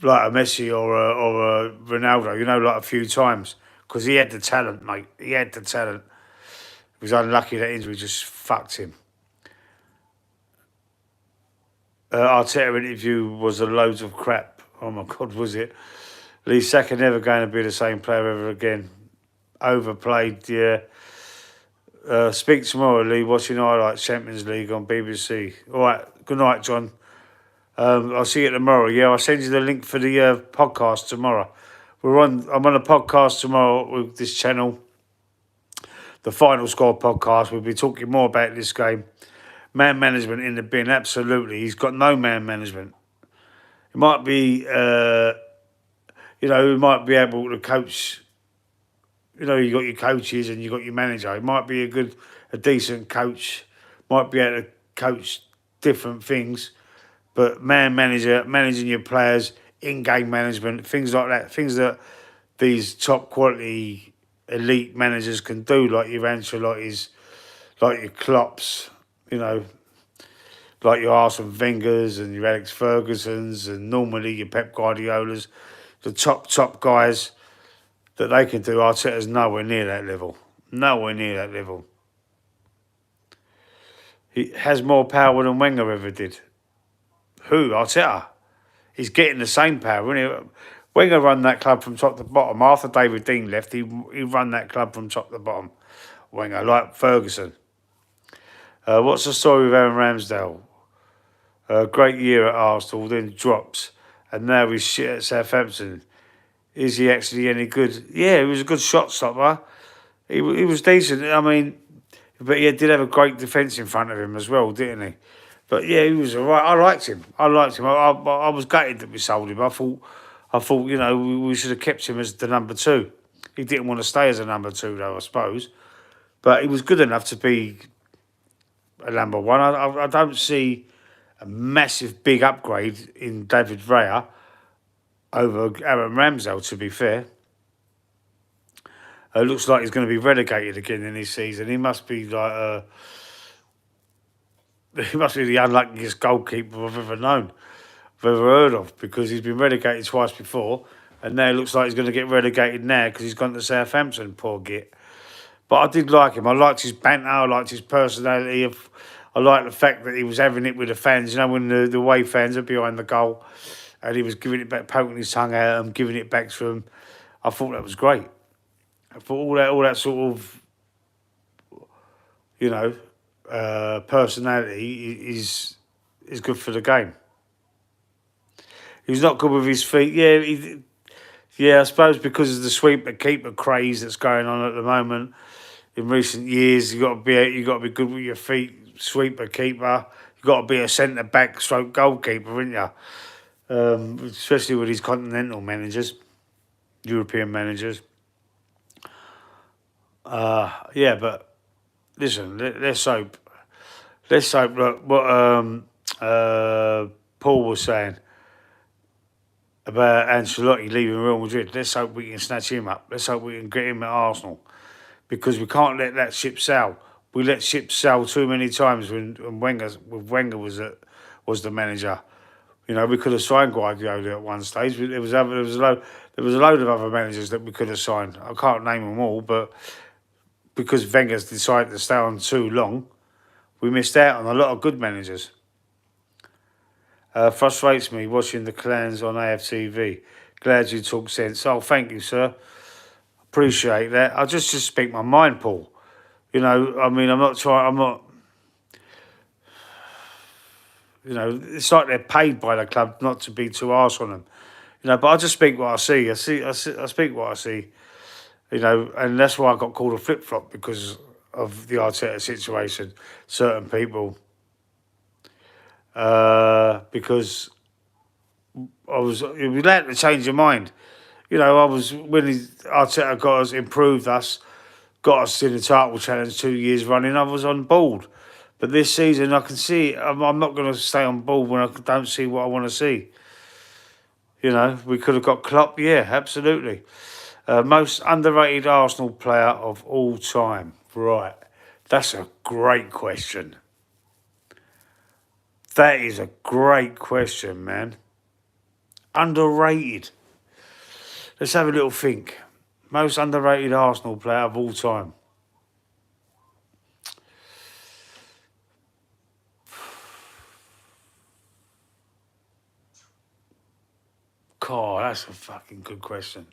like a Messi or a Ronaldo, like a few times. Because he had the talent, mate. He had the talent. He was unlucky that injury just fucked him. Arteta interview was a loads of crap. Oh my God, was it? Lee Saka never going to be the same player ever again. Overplayed, yeah. Speak tomorrow, Lee. Watching highlights, Champions League on BBC. All right, good night, John. I'll see you tomorrow. Yeah, I'll send you the link for the podcast tomorrow. I'm on a podcast tomorrow with this channel, the Final Score podcast. We'll be talking more about this game. Man management in the bin, absolutely. He's got no man management. He might be, he might be able to coach. You got your coaches and you got your manager. He might be a decent coach. Might be able to coach different things, but managing your players, in-game management, things like that, things that these top quality elite managers can do, like your Ancelottis, like your Klopps, you know, like your Arsene Wengers and your Alex Fergusons and normally your Pep Guardiolas, the top guys that they can do. Arteta's nowhere near that level. Nowhere near that level. He has more power than Wenger ever did. Who? Arteta. He's getting the same power, isn't he? Wenger run that club from top to bottom. After David Dean left, he run that club from top to bottom. Wenger, like Ferguson. What's the story with Aaron Ramsdale? Great year at Arsenal, then drops, and now he's shit at Southampton. Is he actually any good? Yeah, he was a good shot stopper. He was decent. I mean, but he did have a great defence in front of him as well, didn't he? But yeah, he was all right. I liked him. I was gutted that we sold him. I thought, we should have kept him as the number two. He didn't want to stay as a number two, though, I suppose. But he was good enough to be a number one. I don't see a massive big upgrade in David Raya over Aaron Ramsdale, to be fair. It looks like he's going to be relegated again in this season. He must be like he must be the unluckiest goalkeeper I've ever known, I've ever heard of, because he's been relegated twice before, and now it looks like he's going to get relegated now because he's gone to Southampton. Poor git. But I did like him. I liked his banter. I liked his personality. I liked the fact that he was having it with the fans. When the away fans are behind the goal, and he was giving it back, poking his tongue out at them, giving it back to them. I thought that was great. I thought all that sort of, personality is good for the game. He's not good with his feet. Yeah, I suppose because of the sweeper keeper craze that's going on at the moment. In recent years, you got to be good with your feet, sweeper keeper. You got to be a centre back, stroke goalkeeper, haven't you? Especially with these continental managers, European managers. But listen, let's hope. Let's hope that what Paul was saying about Ancelotti leaving Real Madrid. Let's hope we can snatch him up. Let's hope we can get him at Arsenal, because we can't let that ship sail. We let ships sail too many times when Wenger was the manager. We could have signed Guardiola at one stage. There was a load of other managers that we could have signed. I can't name them all, but because Wenger's decided to stay on too long, we missed out on a lot of good managers. Frustrates me watching the clans on AFTV. Glad you talk sense. Oh, thank you, sir. Appreciate that. I just speak my mind, Paul. I'm not. It's like they're paid by the club not to be too harsh on them. But I just speak what I see. I speak what I see. And that's why I got called a flip flop, because of the Arteta situation. Certain people, because we had to change your mind. When Arteta got us, improved us, got us in the title challenge 2 years running, I was on board. But this season, I can see I'm not going to stay on board when I don't see what I want to see. We could have got Klopp, yeah, absolutely. Most underrated Arsenal player of all time. Right, that's a great question. That is a great question, man. Underrated. Let's have a little think. Most underrated Arsenal player of all time. God, that's a fucking good question.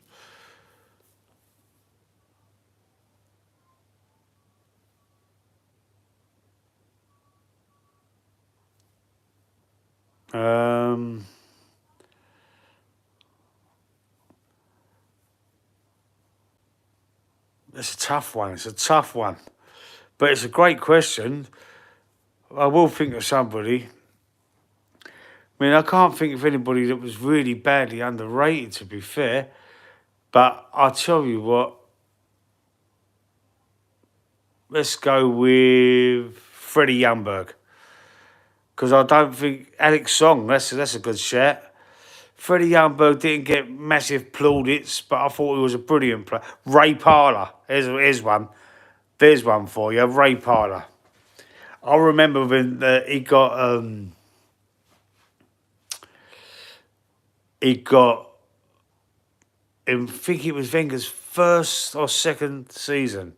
It's a tough one. But it's a great question. I will think of somebody. I mean, I can't think of anybody that was really badly underrated, to be fair. But I'll tell you what, let's go with Freddie Youngberg. Because I don't think Alex Song, that's a good shout. Freddie Youngberg didn't get massive plaudits, but I thought he was a brilliant player. Ray Parlour, here's one. There's one for you, Ray Parlour. I remember when he got, I think it was Wenger's first or second season.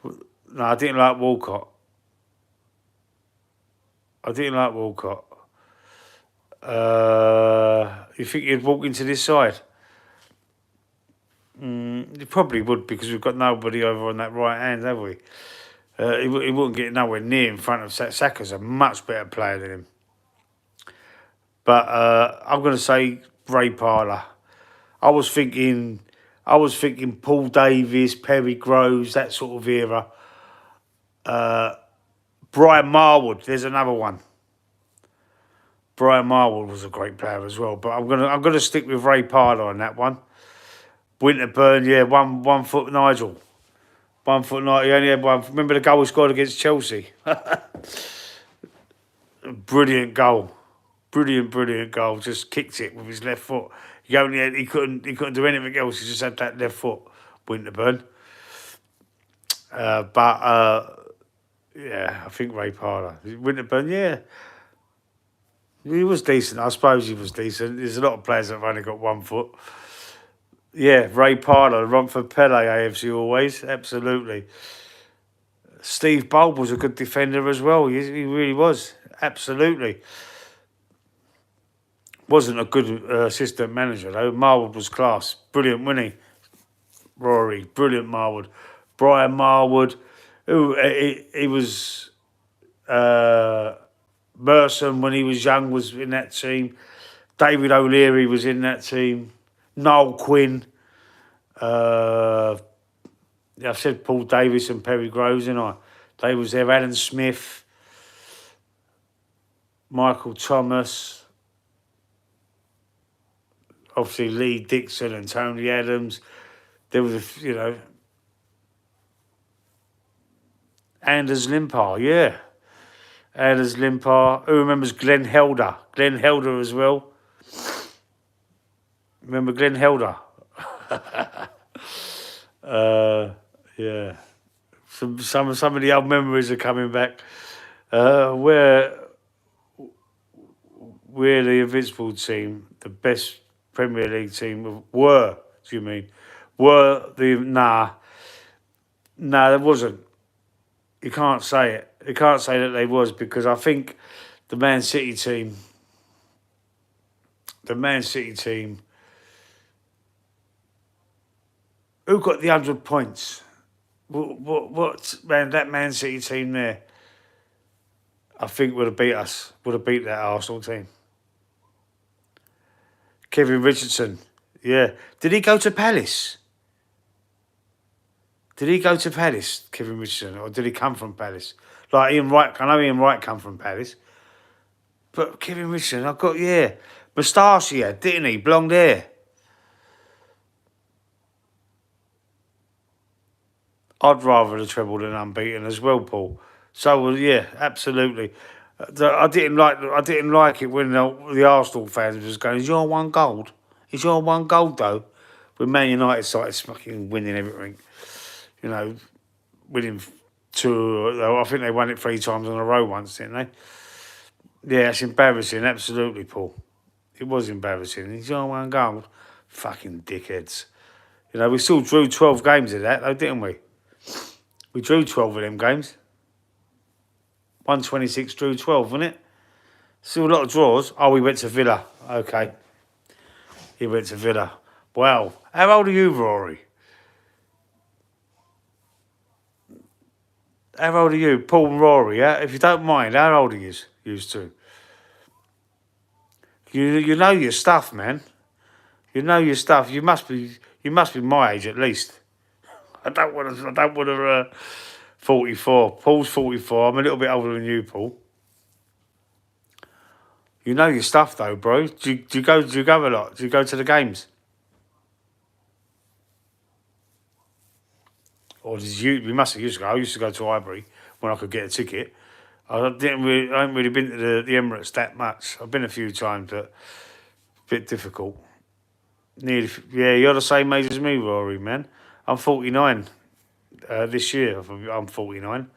No, I didn't like Walcott. You think he'd walk into this side? He probably would, because we've got nobody over on that right hand, have we? He wouldn't get nowhere near in front of Saka's a much better player than him. But I'm going to say Ray Parlour. I was thinking Paul Davis, Perry Groves, that sort of era. Brian Marwood, there's another one. Brian Marwood was a great player as well, but I'm gonna stick with Ray Parlour on that one. Winterburn, yeah, 1 foot Nigel. 1 foot Nigel, he only had one. Remember the goal he scored against Chelsea? Brilliant goal. Brilliant goal. Just kicked it with his left foot. He couldn't do anything else. He just had that left foot, Winterburn. Yeah, I think Ray Parlour. Winterburn, yeah. He was decent. I suppose he was decent. There's a lot of players that have only got 1 foot. Yeah, Ray Parlour, Romford Pele, AFC always. Absolutely. Steve Bulb was a good defender as well. He really was. Absolutely. Wasn't a good assistant manager, though. Marwood was class. Brilliant, wasn't he? Rory, brilliant Marwood. Brian Marwood. He was... Merson, when he was young, was in that team. David O'Leary was in that team. Noel Quinn. I've said Paul Davis and Perry Groves, didn't I? They was there. Alan Smith. Michael Thomas. Obviously Lee Dixon and Tony Adams. There was, Anders Limpar, yeah. Anders Limpar. Who remembers Glenn Helder? Glenn Helder as well. Remember Glenn Helder? Yeah. Some of the old memories are coming back. We're the Invincible team, the best Premier League team were. Do you mean Nah, there wasn't. You can't say it. You can't say that they was, because I think the Man City team. Who got the 100 points? What man? That Man City team there, I think would have beat us. Would have beat that Arsenal team. Kevin Richardson, yeah. Did he go to Palace? Kevin Richardson, or did he come from Palace? Like Ian Wright, I know Ian Wright come from Palace, but Kevin Richardson, moustache he had, didn't he? Blonde hair. I'd rather the treble than unbeaten as well, Paul. So yeah, absolutely. I didn't like it when the Arsenal fans was going, "Is your one gold? Is your one gold though?" When Man United started fucking winning everything, winning 2. I think they won it 3 times in a row once, didn't they? Yeah, it's embarrassing. Absolutely, Paul. It was embarrassing. Is your one gold? Fucking dickheads. We still drew 12 games of that, though, didn't we? We drew 12 of them games. 126 drew 12, wasn't it? Still a lot of draws. Oh, we went to Villa. Okay. He went to Villa. Wow. How old are you, Rory? How old are you? Paul and Rory, yeah? If you don't mind, how old are you two? You know your stuff, man. You know your stuff. You must be my age at least. I don't want to 44. Paul's 44. I'm a little bit older than you, Paul. You know your stuff though, bro. Do you go a lot? Do you go to the games? Or did you? We must have used to go. I used to go to Highbury when I could get a ticket. I haven't really been to the Emirates that much. I've been a few times, but a bit difficult. Nearly, yeah. You're the same age as me, Rory, man. I'm 49 this year. I'm 49.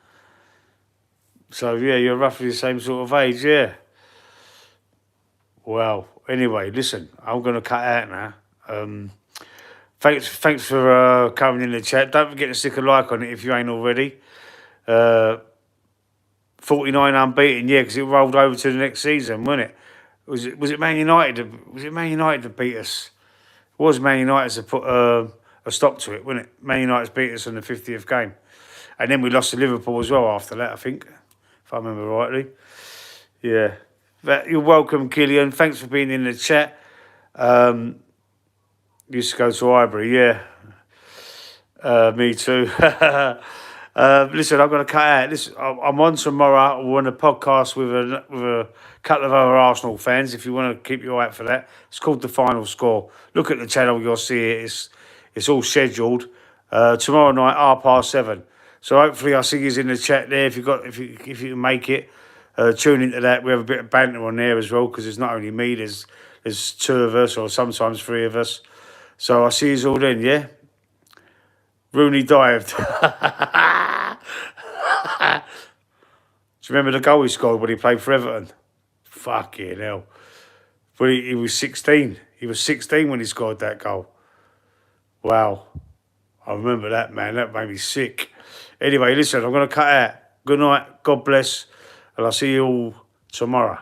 So yeah, you're roughly the same sort of age, yeah. Well, anyway, listen, I'm going to cut out now. Thanks for coming in the chat. Don't forget to stick a like on it if you ain't already. 49 unbeaten, yeah, because it rolled over to the next season, wasn't it? Was it Man United? Was it Man United that beat us? It was Man United to put a stop to it, wasn't it? Man United beat us in the 50th game, and then we lost to Liverpool as well after that, I think, if I remember rightly. Yeah, you're welcome, Killian. Thanks for being in the chat. Used to go to Highbury, yeah. Me too. Listen, I'm going to cut out. Listen, I'm on tomorrow. We're on a podcast with a couple of other Arsenal fans. If you want to keep your eye out for that, it's called The Final Score. Look at the channel, you'll see it. It's all scheduled. Tomorrow night, 7:30. So hopefully, I see you in the chat there. If you can make it, tune into that. We have a bit of banter on there as well because it's not only me. There's two of us or sometimes three of us. So I see you all then. Yeah. Rooney dived. Do you remember the goal he scored when he played for Everton? Fucking hell. But he was 16. He was 16 when he scored that goal. Wow. I remember that, man. That made me sick. Anyway, listen, I'm going to cut out. Good night. God bless. And I'll see you all tomorrow.